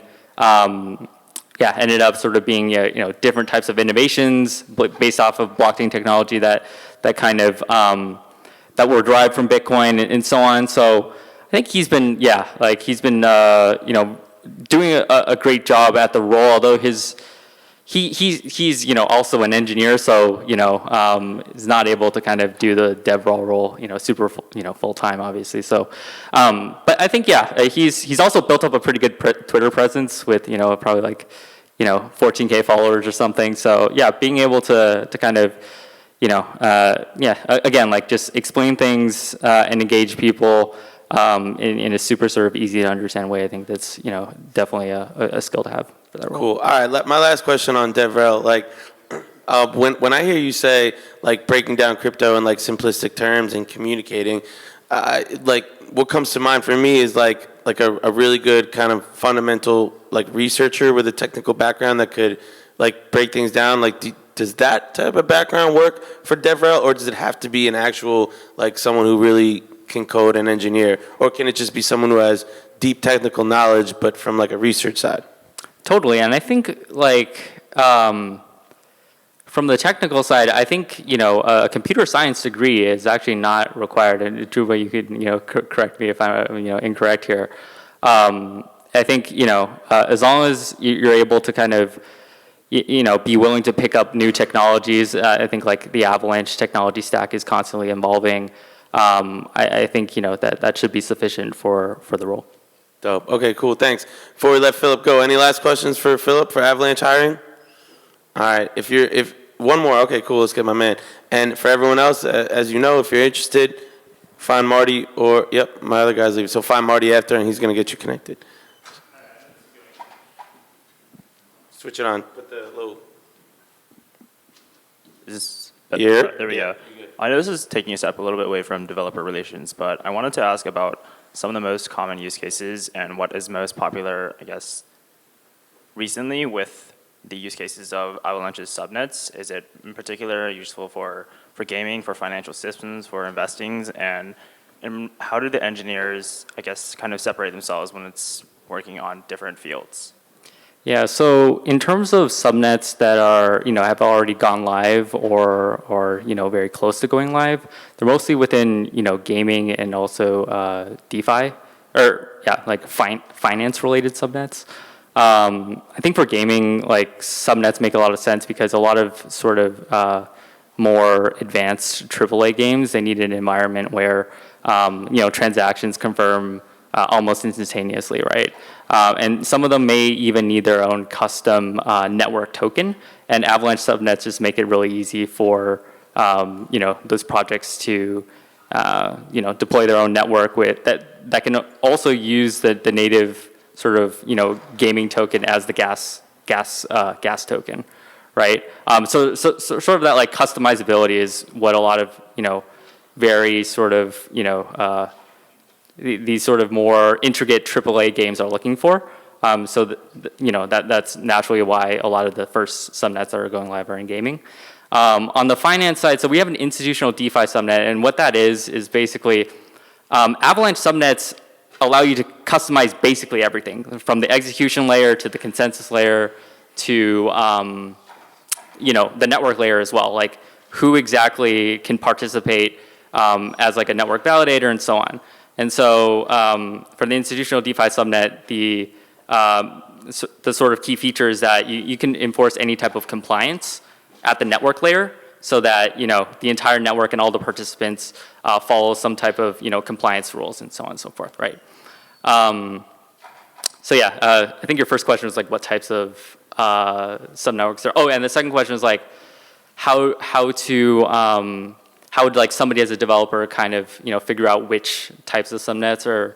ended up sort of being different types of innovations based off of blockchain technology that kind of that were derived from Bitcoin and so on. So I think he's been doing a great job at the role, although his he's also an engineer, so is not able to kind of do the DevRel role super full time, obviously. So, but I think he's also built up a pretty good Twitter presence with probably like 14K followers or something. So yeah, being able to kind of again, like just explain things and engage people in a super sort of easy to understand way. I think that's definitely a skill to have for that role. Cool. All right. My last question on DevRel, like, when I hear you say like breaking down crypto in like simplistic terms and communicating, like what comes to mind for me is like a really good kind of fundamental like researcher with a technical background that could like break things down. Like, does that type of background work for DevRel, or does it have to be an actual like someone who really can code and engineer, or can it just be someone who has deep technical knowledge but from like a research side? Totally, and I think like from the technical side, I think a computer science degree is actually not required. And Dhruva, you could correct me if I'm incorrect here. I think as long as you're able to kind of be willing to pick up new technologies. I think like the Avalanche technology stack is constantly evolving. I think that should be sufficient for the role. Dope. Okay, cool. Thanks. Before we let Philip go, any last questions for Philip for Avalanche hiring? All right. If one more, okay, cool. Let's get my man. And for everyone else, as you know, if you're interested, find Marty or my other guy's leaving. So find Marty after, and he's gonna get you connected. Switch it on. Put the little. There we go. I know this is taking a step a little bit away from developer relations, but I wanted to ask about some of the most common use cases and what is most popular, I guess, recently with the use cases of Avalanche's subnets. Is it in particular useful for gaming, for financial systems, for investings, and how do the engineers, I guess, kind of separate themselves when it's working on different fields? Yeah, so in terms of subnets that are, have already gone live or very close to going live, they're mostly within, gaming and also DeFi, like finance-related subnets. I think for gaming, like subnets make a lot of sense because a lot of sort of more advanced AAA games, they need an environment where, transactions confirm almost instantaneously, right? And some of them may even need their own custom network token, and Avalanche subnets just make it really easy for those projects to deploy their own network with that can also use the native sort of gaming token as the gas token, right? So sort of that like customizability is what a lot of very sort of these sort of more intricate AAA games are looking for. That's naturally why a lot of the first subnets that are going live are in gaming. On the finance side, so we have an institutional DeFi subnet, and what that is basically Avalanche subnets allow you to customize basically everything from the execution layer to the consensus layer to the network layer as well, like who exactly can participate as like a network validator and so on. And so for the institutional DeFi subnet, the sort of key feature is that you can enforce any type of compliance at the network layer so that the entire network and all the participants follow some type of compliance rules and so on and so forth, right? I think your first question was like what types of subnetworks there. Oh, and the second question was like how would like somebody as a developer kind of figure out which types of subnets are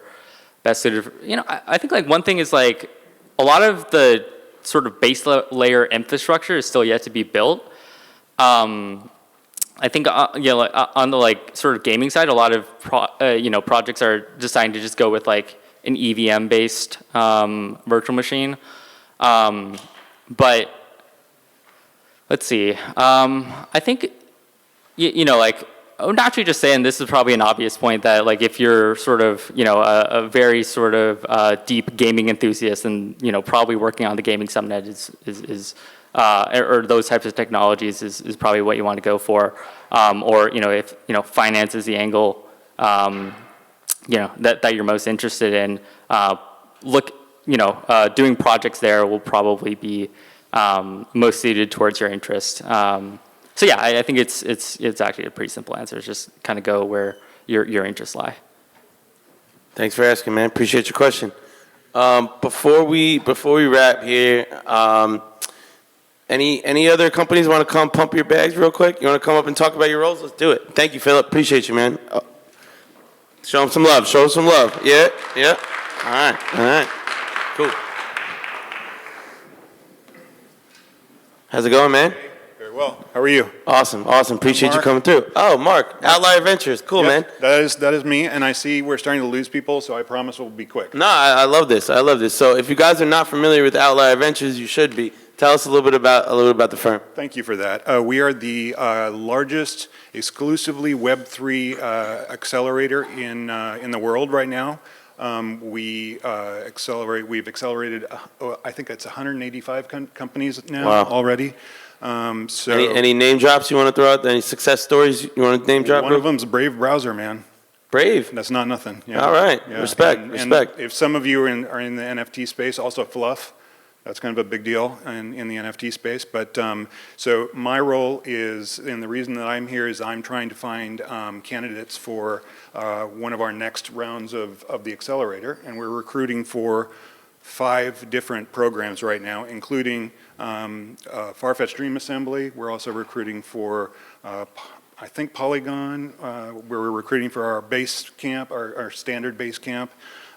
best suited for, I think like one thing is like a lot of the sort of base layer infrastructure is still yet to be built. I think like, on the like sort of gaming side, a lot of projects are deciding to just go with like an EVM based virtual machine. But let's see. I think like I'm naturally just saying this is probably an obvious point that like if you're sort of a very sort of deep gaming enthusiast and probably working on the gaming subnet is or those types of technologies is probably what you want to go for, or if finance is the angle that you're most interested in, doing projects there will probably be most suited towards your interest. So yeah, I think it's actually a pretty simple answer. It's just kind of go where your interests lie. Thanks for asking, man. Appreciate your question. Before we wrap here, any other companies want to come pump your bags real quick? You want to come up and talk about your roles? Let's do it. Thank you, Philip. Appreciate you, man. Show them some love. Show them some love. Yeah, yeah. All right. Cool. How's it going, man? Very well. How are you? Awesome. Appreciate you Mark. coming through. Oh, Mark, Outlier Ventures. Cool, man. That is me, and I see we're starting to lose people, so I promise we'll be quick. No, I love this. So if you guys are not familiar with Outlier Ventures, you should be. Tell us a little bit about the firm. Thank you for that. We are the largest exclusively Web3 accelerator in the world right now. We've accelerated, I think it's 185 companies now already. So Any name drops you want to throw out? Any success stories you want to name drop? one of them's Brave Browser, man. Brave. That's not nothing. Yeah. All right. Yeah. Respect. And if some of you are in the NFT space, also Fluff. That's kind of a big deal in the NFT space. But so my role is, and the reason that I'm here is I'm trying to find candidates for one of our next rounds of the accelerator. And we're recruiting for 5 different programs right now, including Farfetch Dream Assembly. We're also recruiting for, I think, Polygon, where we're recruiting for our base camp, our standard base camp.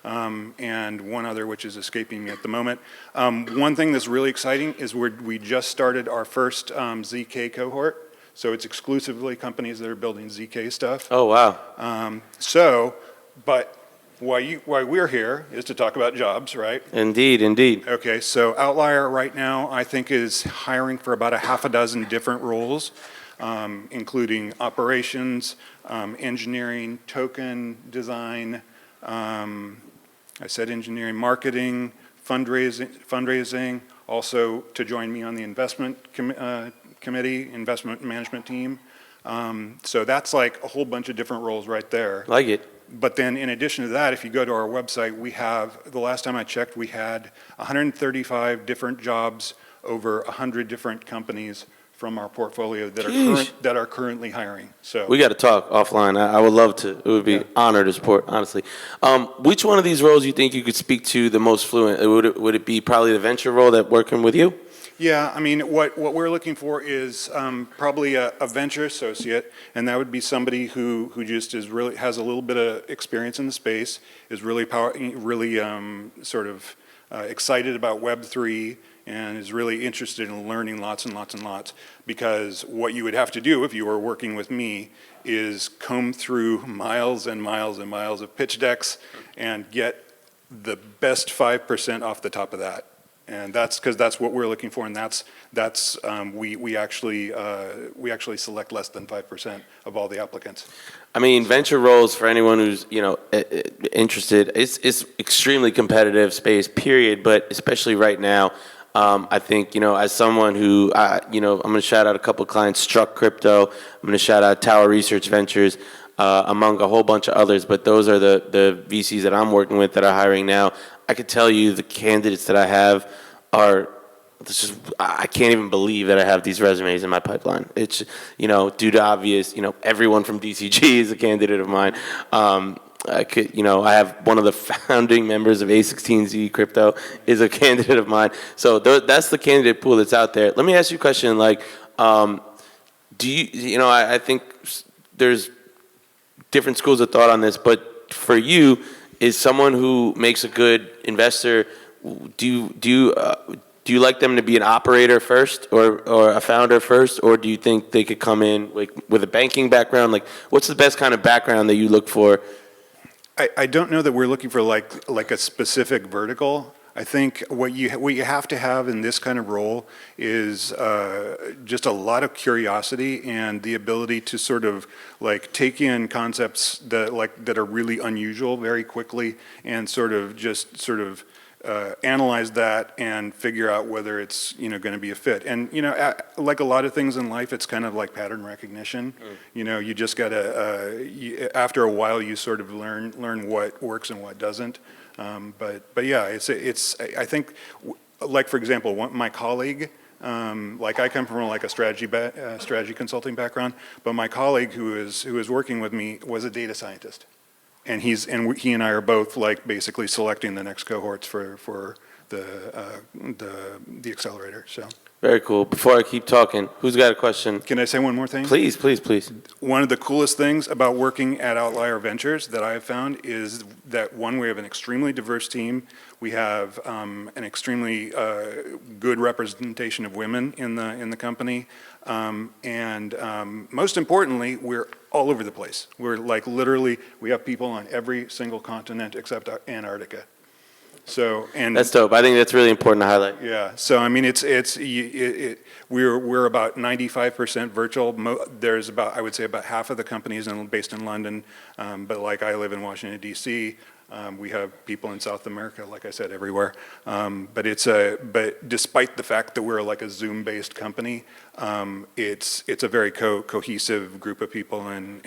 And one other which is escaping me at the moment. One thing that's really exciting is we just started our first ZK cohort. So it's exclusively companies that are building ZK stuff. Oh, wow. But why we're here is to talk about jobs, right? Indeed. Okay, so Outlier right now I think is hiring for about a half a dozen different roles, including operations, engineering, token design, I said engineering, marketing, fundraising, also to join me on the investment committee, investment management team. So that's like a whole bunch of different roles right there. Like it. But then in addition to that, if you go to our website, we have, the last time I checked, we had 135 different jobs over 100 different companies from our portfolio that are currently hiring. So We got to talk offline. I would love to. It would be honored to support, honestly. Which one of these roles you think you could speak to the most fluent? Would it be probably the venture role that working with you? yeah, I mean, what we're looking for is probably a venture associate, and that would be somebody who just is really has a little bit of experience in the space, is really excited about Web3, and is really interested in learning lots and lots and lots. Because what you would have to do if you were working with me is comb through miles and miles and miles of pitch decks and get the best 5% off the top of that. And that's because that's what we're looking for, and we actually select less than 5% of all the applicants. I mean, venture roles, for anyone who's interested, it's extremely competitive space, period. But especially right now, I think as someone who I'm going to shout out a couple of clients, Struck Crypto. I'm going to shout out Tower Research Ventures, among a whole bunch of others. But those are the VCs that I'm working with that are hiring now. I could tell you the candidates that I have are. I can't even believe that I have these resumes in my pipeline. It's, due to obvious, everyone from DCG is a candidate of mine. I have one of the founding members of A16Z Crypto is a candidate of mine. So that's the candidate pool that's out there. Let me ask you a question. Like, do you, I think there's different schools of thought on this, but for you, is someone who makes a good investor, do you like them to be an operator first or a founder first, or do you think they could come in with a banking background? Like, what's the best kind of background that you look for? I don't know that we're looking for like a specific vertical. I think what you have to have in this kind of role is just a lot of curiosity and the ability to sort of like take in concepts that are really unusual very quickly and sort of analyze that and figure out whether it's going to be a fit. And like a lot of things in life, it's kind of like pattern recognition. You just gotta after a while you sort of learn what works and what doesn't. But yeah, it's I think, like for example, my colleague Like I come from like a strategy consulting background, but my colleague who is working with me was a data scientist, and he and I are both like basically selecting the next cohorts for the accelerator. So. Very cool. Before I keep talking, who's got a question? Can I say one more thing? Please, please, please. One of the coolest things about working at Outlier Ventures that I have found is that, one, we have an extremely diverse team. We have an extremely good representation of women in the company. And most importantly, we're all over the place. We're like literally, we have people on every single continent except Antarctica. So, and That's dope. I think that's really important to highlight. yeah, so I mean, we're about 95% virtual. There's about, I would say, about half of the companies based in London, but like I live in Washington D.C. We have people in South America, like I said, everywhere. But despite the fact that we're like a Zoom-based company, it's a very cohesive group of people, and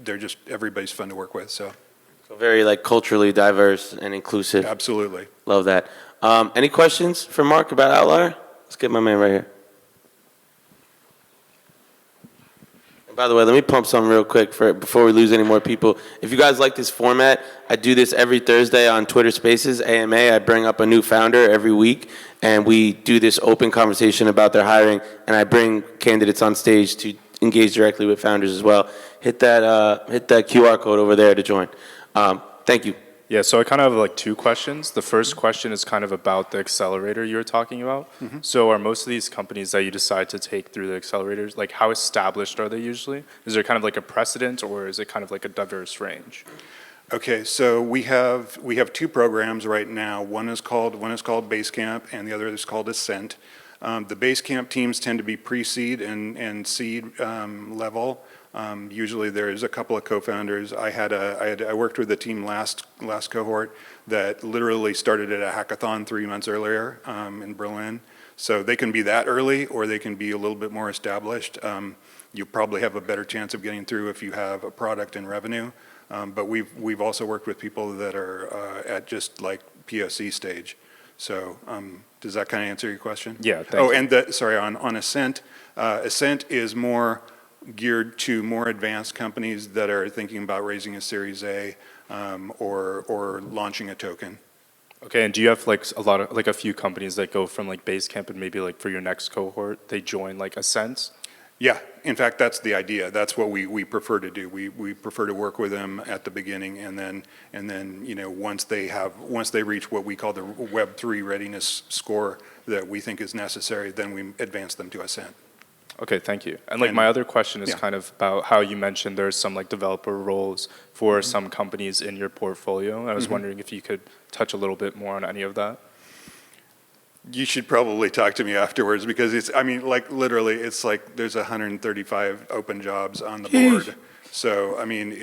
they're just, everybody's fun to work with. So. So very like culturally diverse and inclusive. Absolutely. Love that. Any questions for Mark about Outlier? Let's get my man right here. And by the way, let me pump something real quick before we lose any more people. If you guys like this format, I do this every Thursday on Twitter Spaces, AMA. I bring up a new founder every week, and we do this open conversation about their hiring, and I bring candidates on stage to engage directly with founders as well. Hit that QR code over there to join. Thank you. Yeah, so I kind of have like two questions. The first question is kind of about the accelerator you were talking about. Mm-hmm. So are most of these companies that you decide to take through the accelerators, like how established are they usually? Is there kind of like a precedent, or is it kind of like a diverse range? Okay, so we have two programs right now. One is called Basecamp, and the other is called Ascent. The Basecamp teams tend to be pre-seed and seed level. Usually there's a couple of co-founders. I worked with a team last cohort that literally started at a hackathon 3 months earlier in Berlin. So they can be that early, or they can be a little bit more established. You probably have a better chance of getting through if you have a product and revenue. But we've also worked with people that are at just like POC stage. So does that kind of answer your question? Yeah, thank you. And on Ascent, Ascent is more geared to more advanced companies that are thinking about raising a Series A or launching a token. Okay, and do you have like a few companies that go from like Basecamp, and maybe like for your next cohort, they join like Ascent? Yeah, in fact, that's the idea. That's what we prefer to do. We prefer to work with them at the beginning, and then once they reach what we call the Web3 readiness score that we think is necessary, then we advance them to Ascent. Okay, thank you. And like my other question is kind of about how you mentioned there's some like developer roles for some companies in your portfolio. And I was wondering if you could touch a little bit more on any of that. You should probably talk to me afterwards, because literally it's like there's 135 open jobs on the board. So, I mean,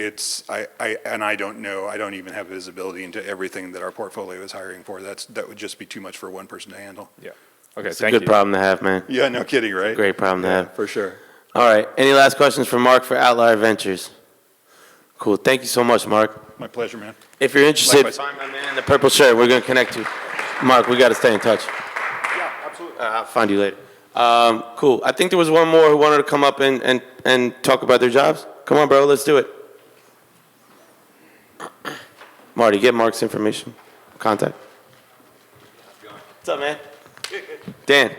I don't know, I don't even have visibility into everything that our portfolio is hiring for. That would just be too much for one person to handle. Yeah. Okay, It's a good problem to have, man. Yeah, no kidding, right? Great problem to have. For sure. All right. Any last questions for Mark for Outlier Ventures? Cool. Thank you so much, Mark. My pleasure, man. If you're interested, Likewise. find my man in the purple shirt. We're going to connect you. Mark, we got to stay in touch. Yeah, absolutely. I'll find you later. Cool. I think there was one more who wanted to come up and talk about their jobs. Come on, bro. Let's do it. Marty, get Mark's information. Contact. What's up, man? Dan.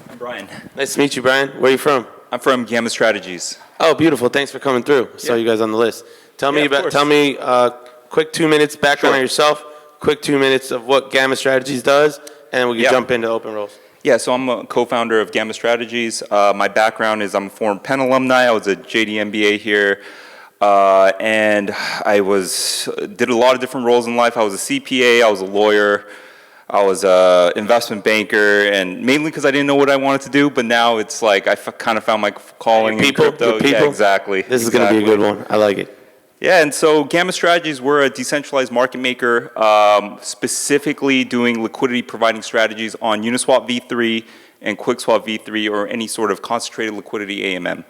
I'm Brian. Nice to meet you, Brian. Where are you from? I'm from Gamma Strategies. Oh, beautiful. Thanks for coming through. Saw you guys on the list. Tell me quick 2 minutes background on yourself, quick 2 minutes of what Gamma Strategies does, and then we can jump into open roles. Yeah, so I'm a co-founder of Gamma Strategies. My background is I'm a former Penn alumni. I was a JD MBA here. And I did a lot of different roles in life. I was a CPA, I was a lawyer, I was an investment banker, and mainly because I didn't know what I wanted to do, but now it's like I kind of found my calling in crypto. People. Yeah, exactly. This is going to be a good one. I like it. Yeah, and so Gamma Strategies, we're a decentralized market maker, specifically doing liquidity providing strategies on Uniswap v3 and QuickSwap v3, or any sort of concentrated liquidity AMM.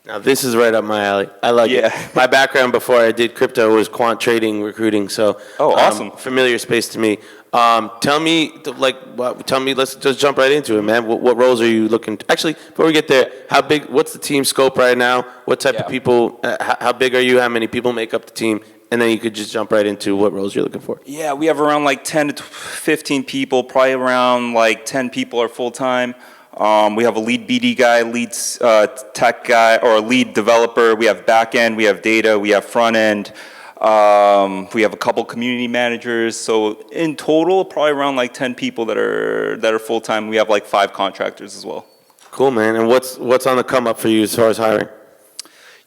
Now this is right up my alley. I like it. My background before I did crypto was quant trading, recruiting. So awesome. Familiar space to me. Tell me, let's just jump right into it, man. What roles are you looking actually, before we get there, how big, what's the team scope right now? What type of people, how big are you? How many people make up the team? And then you could just jump right into what roles you're looking for. Yeah, we have around like 10 to 15 people, probably around like 10 people are full-time. We have a lead BD guy, lead tech guy, or a lead developer. We have back-end, we have data, we have front-end. We have a couple community managers. So in total, probably around like 10 people that are full-time. We have like 5 contractors as well. Cool, man. And what's on the come up for you as far as hiring?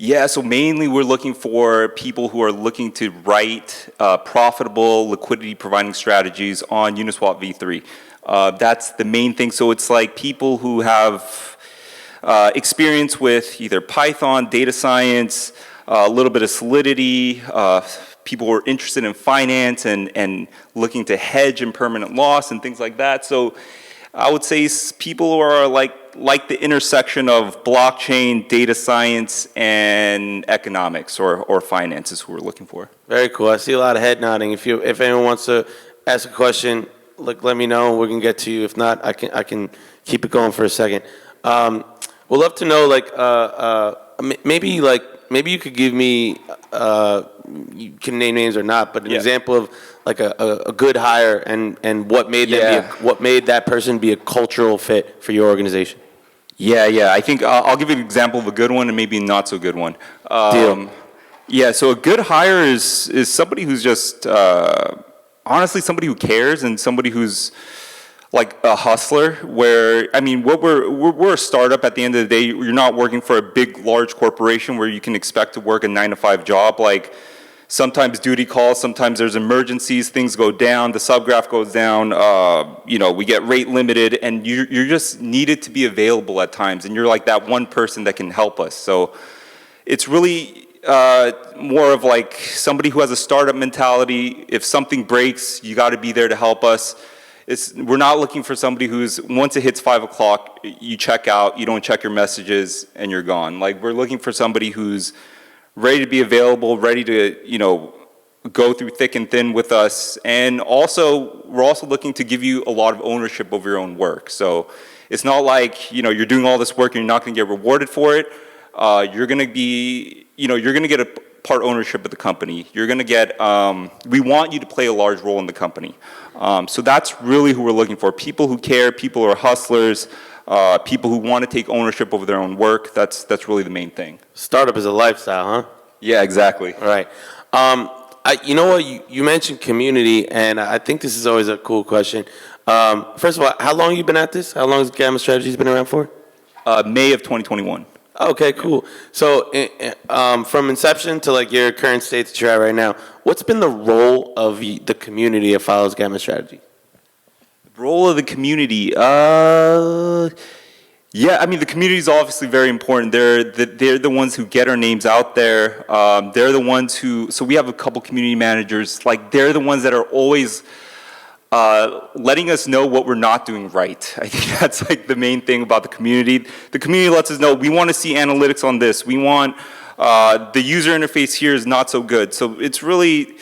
Yeah, so mainly we're looking for people who are looking to write profitable liquidity providing strategies on Uniswap v3. That's the main thing. So it's like people who have experience with either Python, data science, a little bit of Solidity, people who are interested in finance and looking to hedge impermanent loss and things like that. So I would say people who are like the intersection of blockchain, data science, and economics or finance is who we're looking for. Very cool. I see a lot of head nodding. If anyone wants to ask a question, let me know. We can get to you. If not, I can keep it going for a second. We'd love to know, maybe you could give me, you can name names or not, but an example of like a good hire and what made them what made that person be a cultural fit for your organization. Yeah. I think I'll give you an example of a good one and maybe a not so good one. Deal. Yeah, so a good hire is somebody who's just honestly somebody who cares and somebody who's like a hustler. Where I mean, we're a startup at the end of the day. You're not working for a big, large corporation where you can expect to work a 9-to-5 job. Like sometimes duty calls, sometimes there's emergencies, things go down, the subgraph goes down. We get rate limited, and you're just needed to be available at times, and you're like that one person that can help us. So it's really more of like somebody who has a startup mentality. If something breaks, you got to be there to help us. We're not looking for somebody who's, once it hits 5 o'clock, you check out, you don't check your messages, and you're gone. Like, we're looking for somebody who's ready to be available, ready to, go through thick and thin with us. And also, we're also looking to give you a lot of ownership over your own work. So it's not like, you're doing all this work and you're not going to get rewarded for it. You're going to be, you're going to get a part ownership of the company. You're going to get, we want you to play a large role in the company. So that's really who we're looking for. People who care, people who are hustlers, people who want to take ownership over their own work. That's really the main thing. Startup is a lifestyle, huh? Yeah, exactly. All right. You know what? You mentioned community, and I think this is always a cool question. First of all, how long have you been at this? How long has Gamma Strategies been around for? May of 2021. Okay, cool. So from inception to like your current state that you're at right now, what's been the role of the community that follows Gamma Strategy? Role of the community? Yeah, I mean, the community is obviously very important. They're the ones who get our names out there. They're the ones so we have a couple community managers, like they're the ones that are always letting us know what we're not doing right. I think that's like the main thing about the community. The community lets us know, we want to see analytics on this. We want, the user interface here is not so good. So it's really,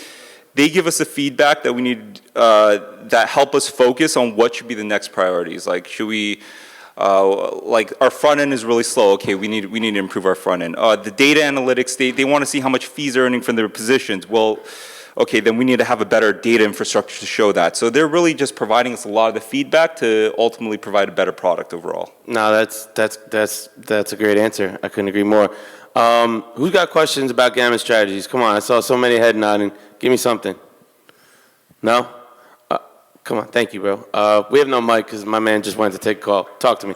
they give us the feedback that we need, that help us focus on what should be the next priorities. Like, should we, like our front end is really slow. Okay, we need to improve our front end. The data analytics, they want to see how much fees are earning from their positions. Well, okay, then we need to have a better data infrastructure to show that. So they're really just providing us a lot of the feedback to ultimately provide a better product overall. No, that's a great answer. I couldn't agree more. Who's got questions about Gamma Strategies? Come on, I saw so many head nodding. Give me something. No? Come on, thank you, bro. We have no mic because my man just went to take a call. Talk to me.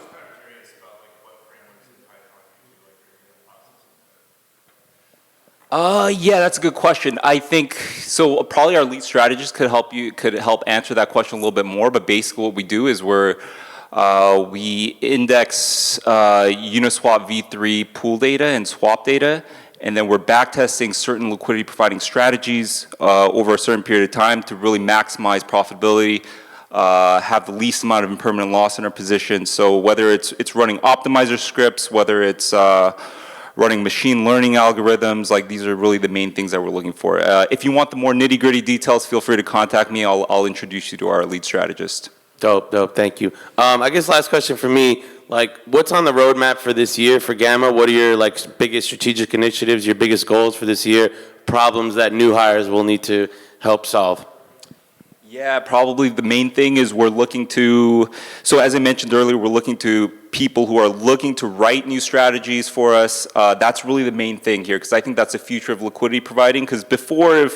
Yeah, that's a good question. I think, so probably our lead strategist could help answer that question a little bit more, but basically what we do is we index Uniswap v3 pool data and swap data, and then we're backtesting certain liquidity providing strategies over a certain period of time to really maximize profitability, have the least amount of impermanent loss in our position. So whether it's running optimizer scripts, whether it's running machine learning algorithms. Like these are really the main things that we're looking for. If you want the more nitty-gritty details, feel free to contact me. I'll introduce you to our lead strategist. Dope. Thank you. I guess last question for me, like, what's on the roadmap for this year for Gamma? What are your like biggest strategic initiatives, your biggest goals for this year, problems that new hires will need to help solve? Yeah, probably the main thing is we're looking to, so as I mentioned earlier, we're looking to people who are looking to write new strategies for us. That's really the main thing here, because I think that's the future of liquidity providing. Because before,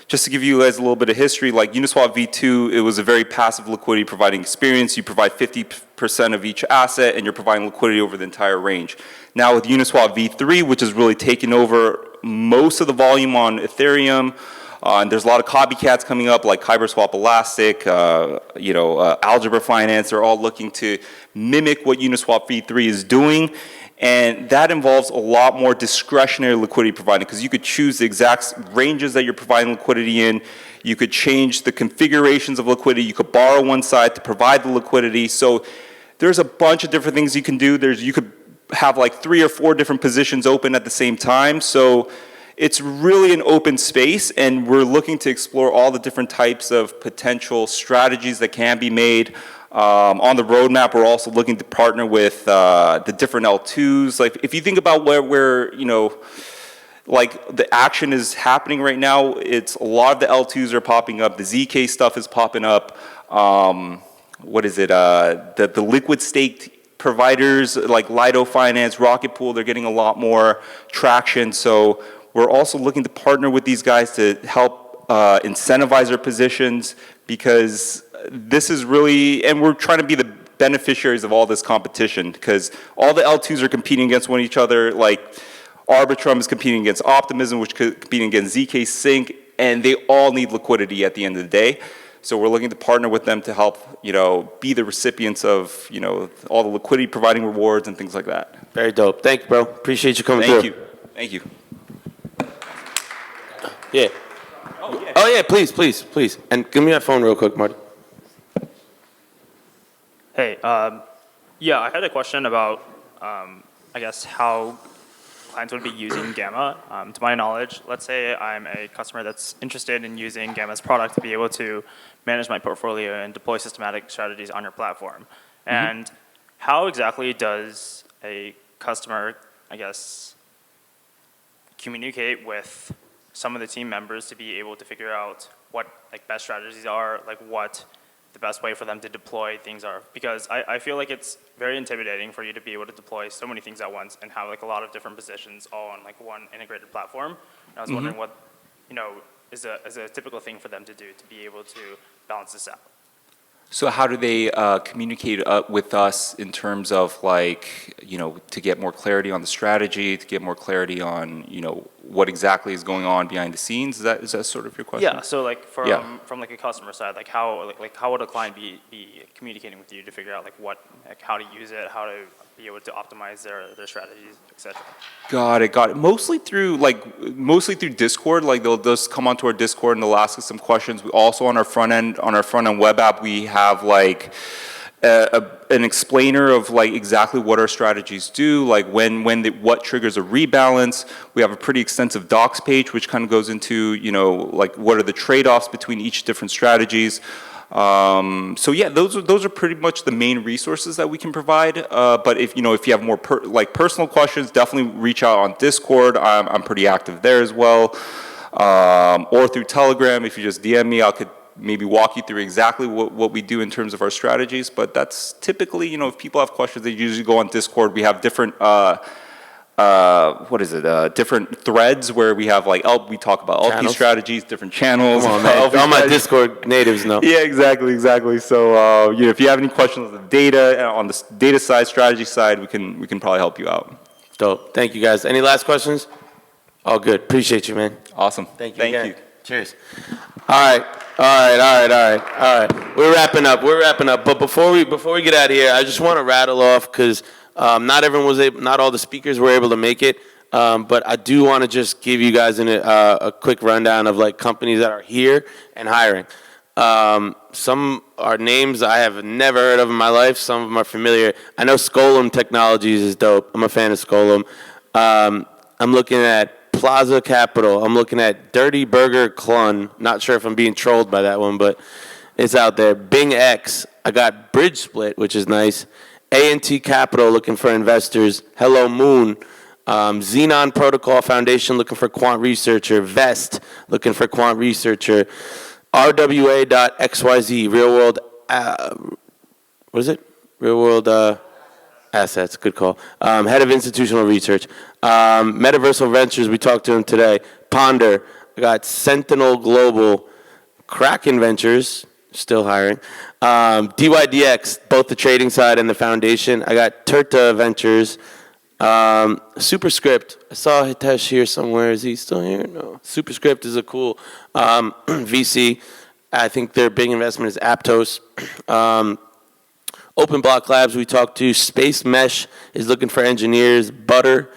just to give you guys a little bit of history, like Uniswap V2, it was a very passive liquidity providing experience. You provide 50% of each asset, and you're providing liquidity over the entire range. Now with Uniswap V3, which is really taking over most of the volume on Ethereum, and there's a lot of copycats coming up like HyperSwap Elastic, Algebra Finance. They're all looking to mimic what Uniswap V3 is doing. And that involves a lot more discretionary liquidity providing, because you could choose the exact ranges that you're providing liquidity in. You could change the configurations of liquidity. You could borrow one side to provide the liquidity. So there's a bunch of different things you can do. You could have like 3 or 4 different positions open at the same time. So it's really an open space, and we're looking to explore all the different types of potential strategies that can be made. On the roadmap, we're also looking to partner with the different L2s. Like, if you think about where like the action is happening right now, it's a lot of the L2s are popping up. The ZK stuff is popping up. What is it? The liquid staked providers like Lido Finance, Rocket Pool, they're getting a lot more traction. So we're also looking to partner with these guys to help incentivize their positions, because this is really, and we're trying to be the beneficiaries of all this competition, because all the L2s are competing against one each other. Like Arbitrum is competing against Optimism, which is competing against ZK Sync, and they all need liquidity at the end of the day. So we're looking to partner with them to help, be the recipients of, all the liquidity providing rewards and things like that. Very dope. Thank you, bro. Appreciate you coming Thank through. you. Thank you. Yeah. Oh yeah, please. And give me that phone real quick, Marty. Hey, yeah, I had a question about, I guess, how clients would be using Gamma. To my knowledge, let's say I'm a customer that's interested in using Gamma's product to be able to manage my portfolio and deploy systematic strategies on your platform. And how exactly does a customer, I guess, communicate with some of the team members to be able to figure out what like best strategies are, like what the best way for them to deploy things are? Because I feel like it's very intimidating for you to be able to deploy so many things at once and have like a lot of different positions all on like one integrated platform. And I was wondering what, is a typical thing for them to do to be able to balance this out. So how do they communicate with us in terms of like, to get more clarity on the strategy, to get more clarity on, what exactly is going on behind the scenes? Is that sort of your question? Yeah, so like from like a customer side, like how would a client be communicating with you to figure out like how to use it, how to be able to optimize their strategies, etc. Got it. Mostly through Discord. Like they'll just come onto our Discord and they'll ask us some questions. We also on our front end web app, we have like an explainer of like exactly what our strategies do, like what triggers a rebalance. We have a pretty extensive docs page which kind of goes into like what are the trade-offs between each different strategies. So yeah, those are pretty much the main resources that we can provide. But if you have more personal questions, definitely reach out on Discord. I'm pretty active there as well, or through Telegram. If you just DM me, I could maybe walk you through exactly what we do in terms of our strategies. But that's typically, if people have questions, they usually go on Discord. We have different different threads where we have like we talk about LP strategies, different channels. Come on, man. All my Discord natives know. Yeah, exactly. So if you have any questions on the data, on the data side, strategy side, we can probably help you out. Dope. Thank you guys. Any last questions? All good. Appreciate you, man. Awesome. Thank you. Cheers. All right. We're wrapping up. But before we get out of here, I just want to rattle off because not all the speakers were able to make it. But I do want to just give you guys a quick rundown of like companies that are here and hiring. Some are names I have never heard of in my life. Some of them are familiar. I know Skolum Technologies is dope. I'm a fan of Skolum. I'm looking at Plaza Capital. I'm looking at Dirty Burger Clun. Not sure if I'm being trolled by that one, but it's out there. Bing X. I got Bridge Split, which is nice. A&T Capital looking for investors. Hello Moon. Xenon Protocol Foundation looking for quant researcher. Vest looking for quant researcher. RWA.XYZ, real world, what is it? Real world assets, good call. Head of institutional research. Metaversal Ventures, we talked to him today. Ponder, I got Sentinel Global. Kraken Ventures, still hiring. DYDX, both the trading side and the foundation. I got Turta Ventures. Superscript, I saw Hitesh here somewhere. Is he still here? No. Superscript is a cool VC. I think their big investment is Aptos. Open Block Labs we talked to. Space Mesh is looking for engineers. Butter.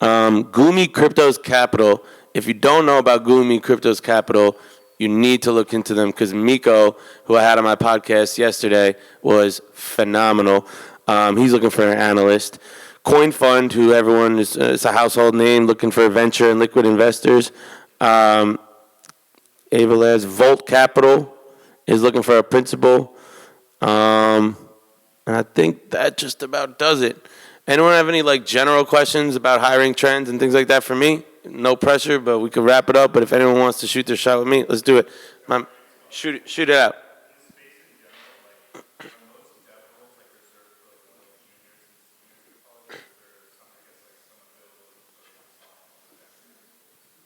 Gumi Cryptos Capital. If you don't know about Gumi Cryptos Capital, you need to look into them because Miko, who I had on my podcast yesterday, was phenomenal. He's looking for an analyst. Coin Fund, who everyone is a household name, looking for venture and liquid investors. Ava Labs, Volt Capital is looking for a principal. And I think that just about does it. Anyone have any like general questions about hiring trends and things like that for me? No pressure, but we could wrap it up. But if anyone wants to shoot their shot with me, let's do it. Shoot it out.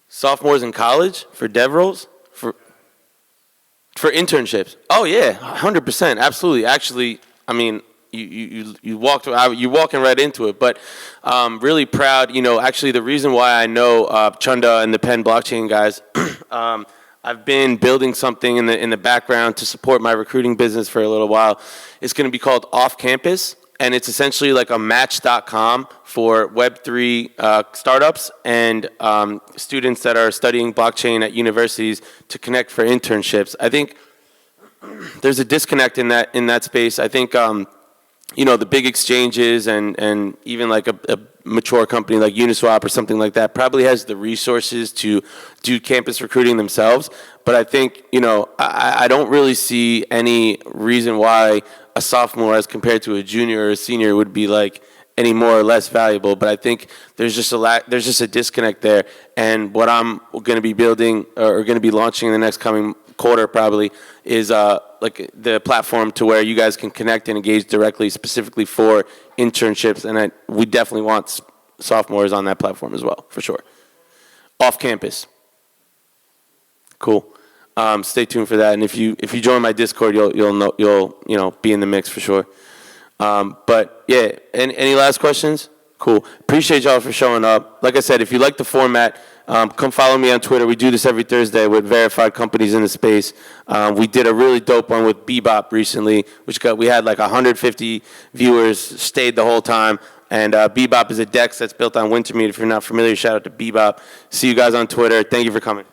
Sophomores in college for dev roles? For internships? Oh yeah, 100%, absolutely. Actually, I mean, you walking right into it, but really proud. You know, actually, the reason why I know Chunda and the Penn blockchain guys, I've been building something in the background to support my recruiting business for a little while. It's going to be called Off Campus. And it's essentially like a match.com for Web3 startups and students that are studying blockchain at universities to connect for internships. I think there's a disconnect in that space. I think the big exchanges and even like a mature company like Uniswap or something like that probably has the resources to do campus recruiting themselves. But I think I don't really see any reason why a sophomore as compared to a junior or a senior would be like any more or less valuable. But I think there's just a disconnect there. And what I'm going to be building or going to be launching in the next coming quarter probably is like the platform to where you guys can connect and engage directly specifically for internships. And we definitely want sophomores on that platform as well, for sure. Off campus. Cool. Stay tuned for that, and if you join my Discord, you'll be in the mix for sure. But yeah, any last questions? Cool. Appreciate y'all for showing up. Like I said, if you like the format, come follow me on Twitter. We do this every Thursday with verified companies in the space. We did a really dope one with Bebop recently, we had like 150 viewers, stayed the whole time. And Bebop is a DEX that's built on Wintermeat. If you're not familiar, shout out to Bebop. See you guys on Twitter. Thank you for coming.